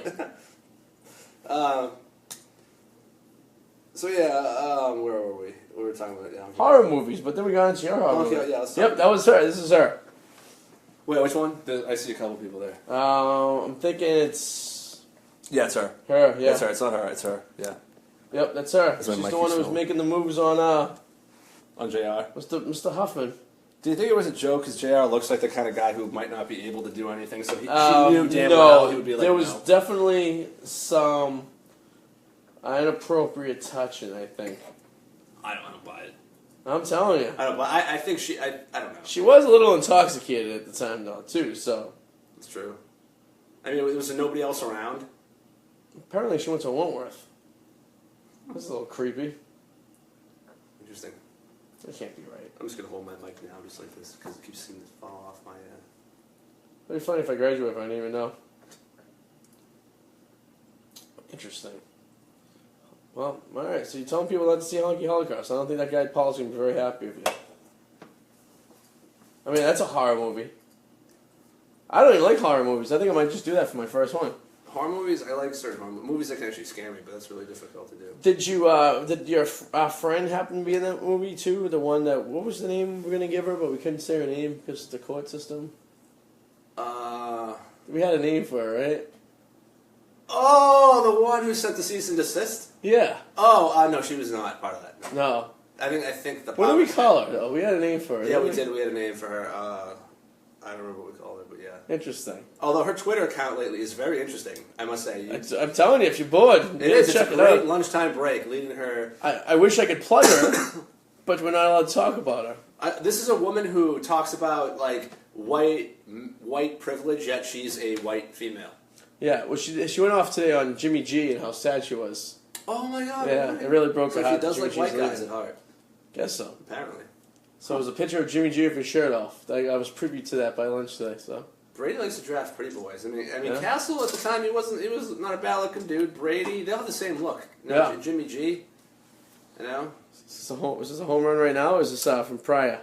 So yeah, where were we? We were talking about Horror movies, but then we got into your horror movie. Okay, yeah, let's talk Yep, that was her. This is her. Wait, which one? I see a couple people there. I'm thinking it's Yeah, it's her. her. Yeah, It's her. It's not her. It's her. Yeah. Yep, that's her. That's my She's the Mikey one who was film. making the moves on On JR. Mr. Huffman. Do you think it was a joke? Because JR looks like the kind of guy who might not be able to do anything, so she knew damn well he would be like, there was no. definitely some inappropriate touching, I think. I don't buy it. I'm telling you. I think I don't know. She was a little intoxicated at the time, though, too, so. It's true. I mean, was there nobody else around? Apparently she went to Wentworth. That's a little creepy. Interesting. That can't be right. I'm just going to hold my mic now just like this because it keeps seeming to fall off my... It'd be funny if I graduate if I didn't even know. Interesting. Well, alright, so you're telling people not to see Honky Holocaust. I don't think that guy Paul's going to be very happy with you. I mean, that's a horror movie. I don't even like horror movies. I think I might just do that for my first one. Horror movies, I like certain horror movies that can actually scare me, but that's really difficult to do. Did your friend happen to be in that movie too? The one that, what was the name we were going to give her, but we couldn't say her name because of the court system? We had a name for her, right? Oh, the one who sent the cease and desist? Yeah. Oh, no, she was not part of that. No. I think the... What did we call her, though? We had a name for her. Yeah, we did. We had a name for her. I don't remember what we called her, but yeah. Interesting. Although her Twitter account lately is very interesting, I must say. I'm telling you, if you're bored, It is. check It's a it great out. lunchtime break, leading her... I wish I could plug her, but we're not allowed to talk about her. This is a woman who talks about, like, white privilege, yet she's a white female. Yeah, well, she went off today on Jimmy G and how sad she was. Oh my god. Yeah, it really broke So her she heart. does Jimmy like G's white guys leaving. at heart, Guess so. apparently. So it was a picture of Jimmy G with his shirt off. I was privy to that by lunch today. So Brady likes to draft pretty boys. I mean, Yeah. Castle at the time he was not a bad looking dude. Brady, they all have the same look. You know, Yeah. Jimmy G. You know, is this a home run right now, or is this from prior?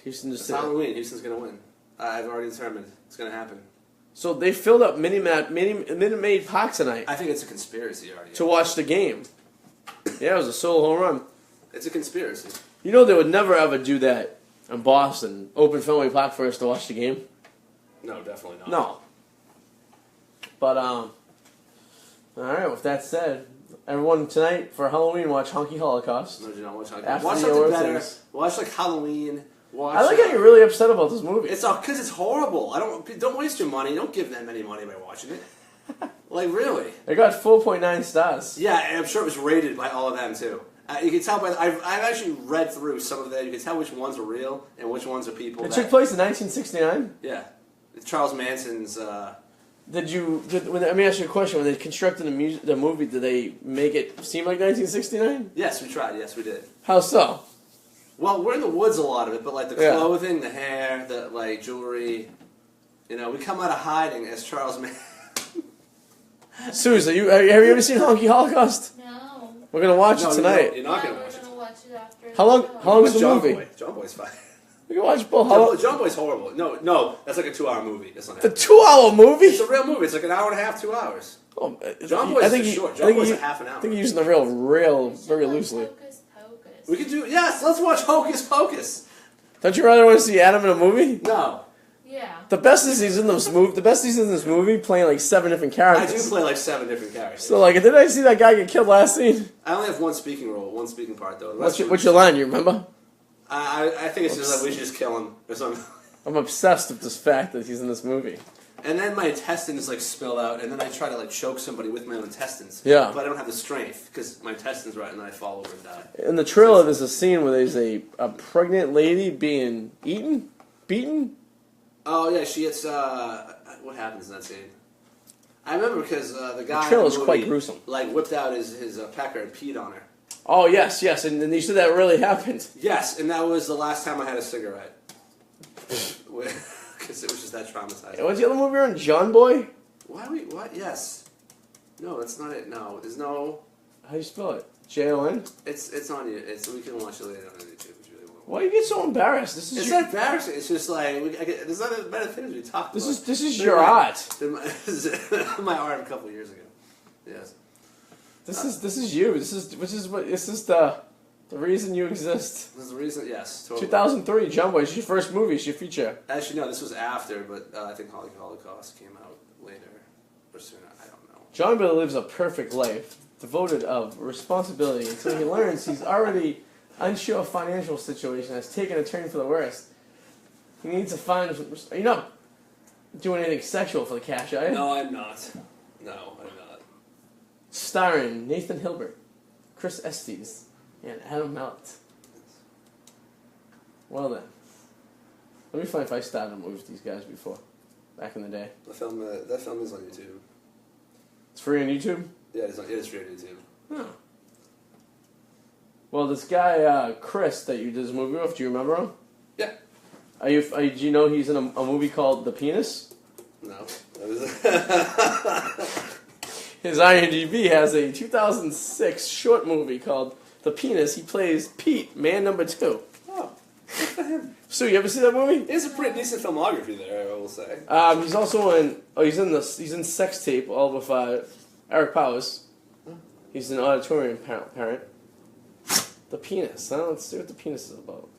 Houston just it's Halloween. Houston's gonna win. I've already determined it's gonna happen. So they filled up Minute Maid Park tonight I think it's a conspiracy, Arty. to watch the game. Yeah, it was a solo home run. It's a conspiracy. You know they would never ever do that in Boston. Open Fenway Park for us to watch the game. No, definitely not. No. But all right. With that said, everyone tonight for Halloween watch Honky Holocaust. No, do not watch. After Watch the something other better. things. Watch like Halloween. Watch. I like how you're really upset about this movie. It's because it's horrible. Don't waste your money. Don't give them any money by watching it. Like really? It got 4.9 stars. Yeah, and I'm sure it was rated by all of them too. You can tell by I've actually read through some of them. You can tell which ones are real and which ones are people. It took place in 1969. Yeah, Charles Manson's. Let me ask you a question. When they constructed the movie, did they make it seem like 1969? Yes, we tried. Yes, we did. How so? Well, we're in the woods a lot of it, but like the Yeah. clothing, the hair, the like jewelry. You know, we come out of hiding as Charles Manson. Susan, have you ever seen Honky Holocaust? No. We're gonna watch it tonight. You're not Yeah, gonna watch we're it. gonna watch it after. How long? the show. How long is the John movie? Boy. John Boy's fine. We can watch both. John Boy's horrible. No, that's like a 2-hour movie. That's not The happening. 2-hour movie? It's a real movie. It's like an hour and a half, 2 hours. Oh, John Boy's short. John Boy's a half an hour. I think you're using the real, We should very watch loosely. Hocus Pocus. We could do let's watch Hocus Pocus. Don't you rather want to see Adam in a movie? No, Yeah. The best is he's in this movie. The best he's in this movie playing like 7 different I characters. do play like 7 different characters. So like, didn't I see that guy get killed last scene? I only have one speaking role, one speaking part though. The What's rest your line? You remember? I think it's just like we should just kill him or something. I'm obsessed with this fact that he's in this movie. And then my intestines like spill out, and then I try to like choke somebody with my own intestines. Yeah. But I don't have the strength because my intestines are out, and then I fall over and die. In the trailer, there's a scene where there's a pregnant lady being beaten. Oh yeah, she gets. What happens in that scene? I remember because the guy. The trailer's in the quite movie, gruesome. Like whipped out his pecker and peed on her. Oh yes, and you said that really happened. Yes, and that was the last time I had a cigarette. Because it was just that traumatizing. What's the other movie you're in? John Boy? What? Yes. No, that's not it. No, there's no. How do you spell it? Jon? It's on you. We can watch it later on YouTube if you really want. Why do you get so embarrassed? This is It's not embarrassing. It's just like there's other better things we talked about. this is your art. My art a couple of years ago. Yes. This is you. This is the reason you exist. This is the reason. Yes. Totally. 2003, John Boy. It's your first movie. It's your feature. Actually, no. This was after, but I think Holocaust came out later or sooner. I don't know. John Boy lives a perfect life, devoted of responsibility until he learns he's already unsure of financial situation has taken a turn for the worst. He needs to find. You're not doing anything sexual for the cash, are you? No, I'm not. No, I'm not. Starring Nathan Hilbert, Chris Estes, and Adam Mallet. Well then, let me find if I started a movie with these guys before, back in the day. The film, that film is on YouTube. It's free on YouTube? Yeah, it is free on YouTube. Huh. Well, this guy, Chris, that you did this movie with, do you remember him? Yeah. Do you know he's in a movie called The Penis? No. His IMDb has a 2006 short movie called The Penis. He plays Pete, man number 2. Oh, good for him. So you ever see that movie? He has a pretty decent filmography there, I will say. He's also in. He's in Sex Tape, all with Eric Powers. He's an auditorium parent. The Penis. Huh? Let's see what The Penis is about.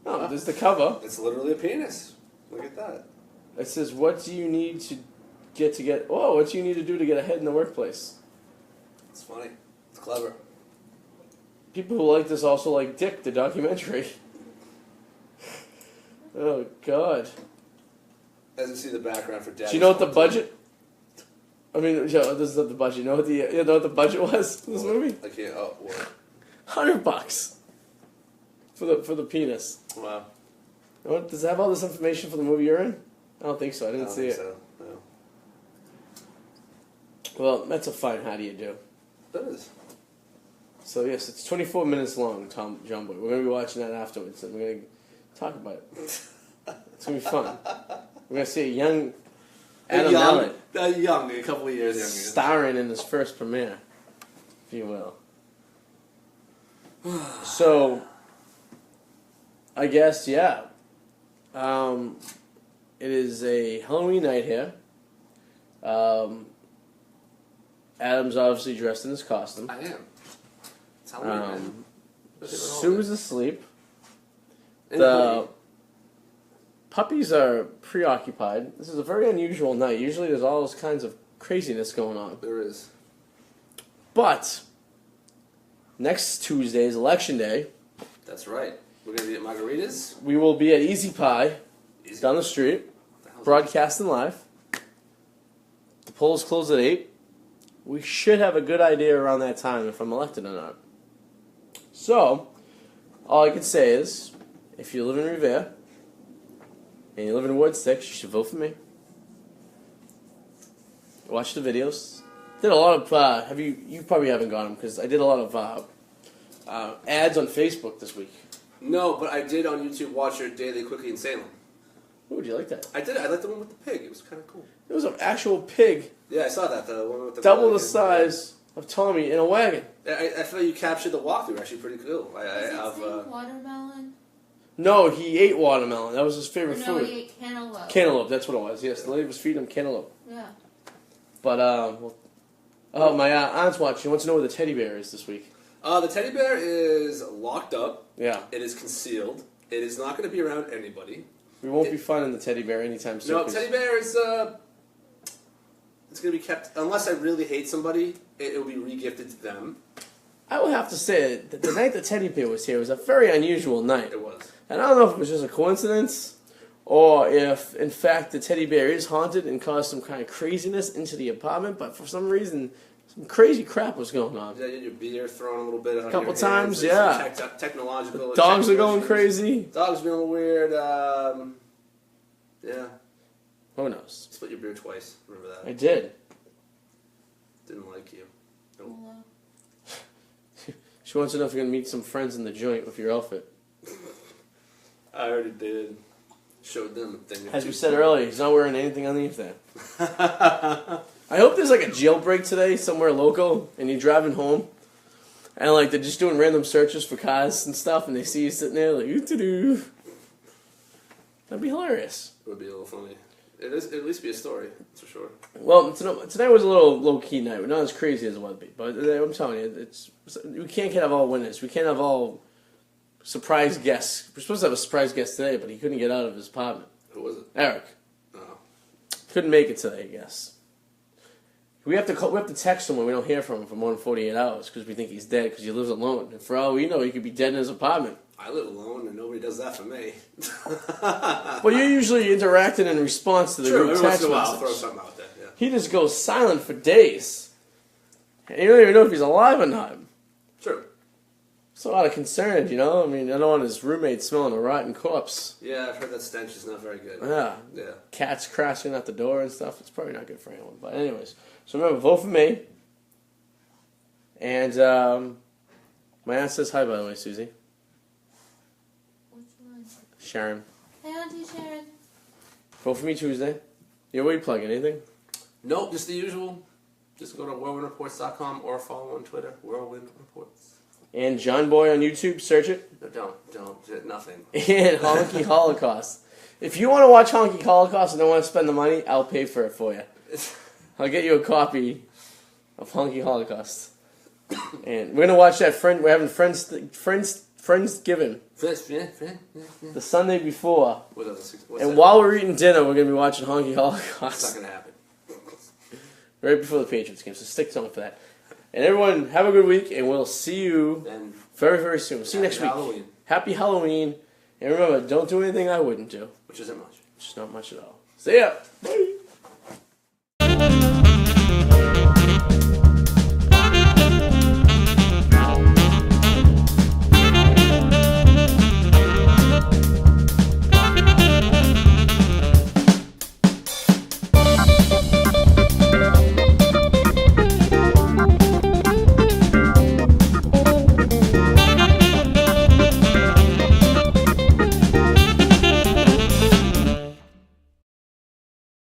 Oh, there's the cover. It's literally a penis. Look at that. It says, "What do you need to get? Oh, what do you need to do to get ahead in the workplace?" It's funny. It's clever. People who like this also like Dick, the documentary. Oh God. As you see the background for Dad. Do you know what the budget? I mean, yeah, this is not the budget. You know what the budget was for this movie? I can't. Oh, what? $100 for the penis. Wow. Does it have all this information for the movie you're in? I don't think so. I didn't see it. So, no. Well, that's a fine how do you do. That is. So yes, it's 24 minutes long, John Boy. We're gonna be watching that afterwards, and we're gonna talk about it. It's gonna be fun. We're gonna see a young Adam Mallet, a couple of years younger. starring in his first premiere, if you will. So, I guess yeah. It is a Halloween night here. Adam's obviously dressed in his costume. I am. It's Halloween, man. Sue's asleep. And The puppies are preoccupied. This is a very unusual night. Usually there's all those kinds of craziness going on. there is. But next Tuesday is Election Day. That's right. We're gonna be at Margaritas. We will be at Easy Pie Easy. down the street, What the hell's broadcasting live. The polls close at 8. We should have a good idea around that time if I'm elected or not. So, all I can say is, if you live in Revere, and you live in Ward 6, you should vote for me. Watch the videos. Did a lot of, you probably haven't got them, because I did a lot of ads on Facebook this week. No, but I did on YouTube watch your Daily Quickie in Salem. Ooh, do you like that? I did. I liked the one with the pig. It was kind of cool. It was an actual pig, Yeah, I saw that. The one with the double the size of Tommy in a wagon. I feel you captured the walkthrough. Actually, pretty cool. Does it say watermelon? No, he ate watermelon. That was his favorite No, food. he ate cantaloupe. Cantaloupe, that's what it was. Yes, the lady was feeding him cantaloupe. Yeah. But, my aunt's watching. She wants to know where the teddy bear is this week. The teddy bear is locked up. Yeah. It is concealed. It is not going to be around anybody. We won't be finding the teddy bear anytime soon. No, teddy bear is it's going to be kept unless I really hate somebody. It will be regifted to them. I will have to say that the night the teddy bear was here was a very unusual night. It was. And I don't know if it was just a coincidence or if, in fact, the teddy bear is haunted and caused some kind of craziness into the apartment, but for some reason, some crazy crap was going on. Yeah, you had your beer thrown a little bit. A couple your times, hands, yeah. some technological. Dogs are going issues. crazy. Dogs being a little weird. Yeah. Who knows? Split your beer twice. Remember that? I did. Didn't like you. Nope. She wants to know if you're going to meet some friends in the joint with your outfit. I already did. Showed them a thing. As we said earlier, he's not wearing anything underneath there. I hope there's like a jailbreak today somewhere local, and you're driving home, and like they're just doing random searches for cars and stuff, and they see you sitting there like, ooh-doo-doo. That'd be hilarious. It would be a little funny. It'd at least be a story, that's for sure. Well, tonight was a little low-key night. We're not as crazy as it would be, but I'm telling you, we can't have all winners. We can't have all surprise guests. We're supposed to have a surprise guest today, but he couldn't get out of his apartment. Who was it? Eric. Oh. Couldn't make it today, I guess. We have to text him when we don't hear from him for more than 48 hours because we think he's dead because he lives alone. And for all we know, he could be dead in his apartment. I live alone and nobody does that for me. Well, you're usually interacting in response to the True, group every once text in a while I'll message. throw something out there, yeah. He just goes silent for days. And you don't even know if he's alive or not. True. So out of concern, you know? I mean, I don't want his roommate smelling a rotten corpse. Yeah, I've heard that stench is not very good. Yeah. Yeah. Cats crashing at the door and stuff. It's probably not good for anyone. But anyways, so remember, vote for me. And my aunt says hi, by the way, Susie. What's mine? Sharon. Hey, Auntie Sharon. Vote for me Tuesday. Yeah, what are you plugging? Anything? Nope, just the usual. Just go to whirlwindreports.com or follow on Twitter, Whirlwind Reports. And John Boy on YouTube, search it. No, don't, nothing. And Honky Holocaust. If you want to watch Honky Holocaust and don't want to spend the money, I'll pay for it for you. I'll get you a copy of Honky Holocaust. And we're gonna watch that. We're having Friendsgiving the Sunday before. And while we're eating dinner, we're gonna be watching Honky Holocaust. That's not gonna happen. Right before the Patriots game, so stick to it for that. And everyone, have a good week, and we'll see you very, very soon. We'll see you next week. Halloween. Happy Halloween. And remember, don't do anything I wouldn't do. Which isn't much. Which is not much at all. See ya. Bye.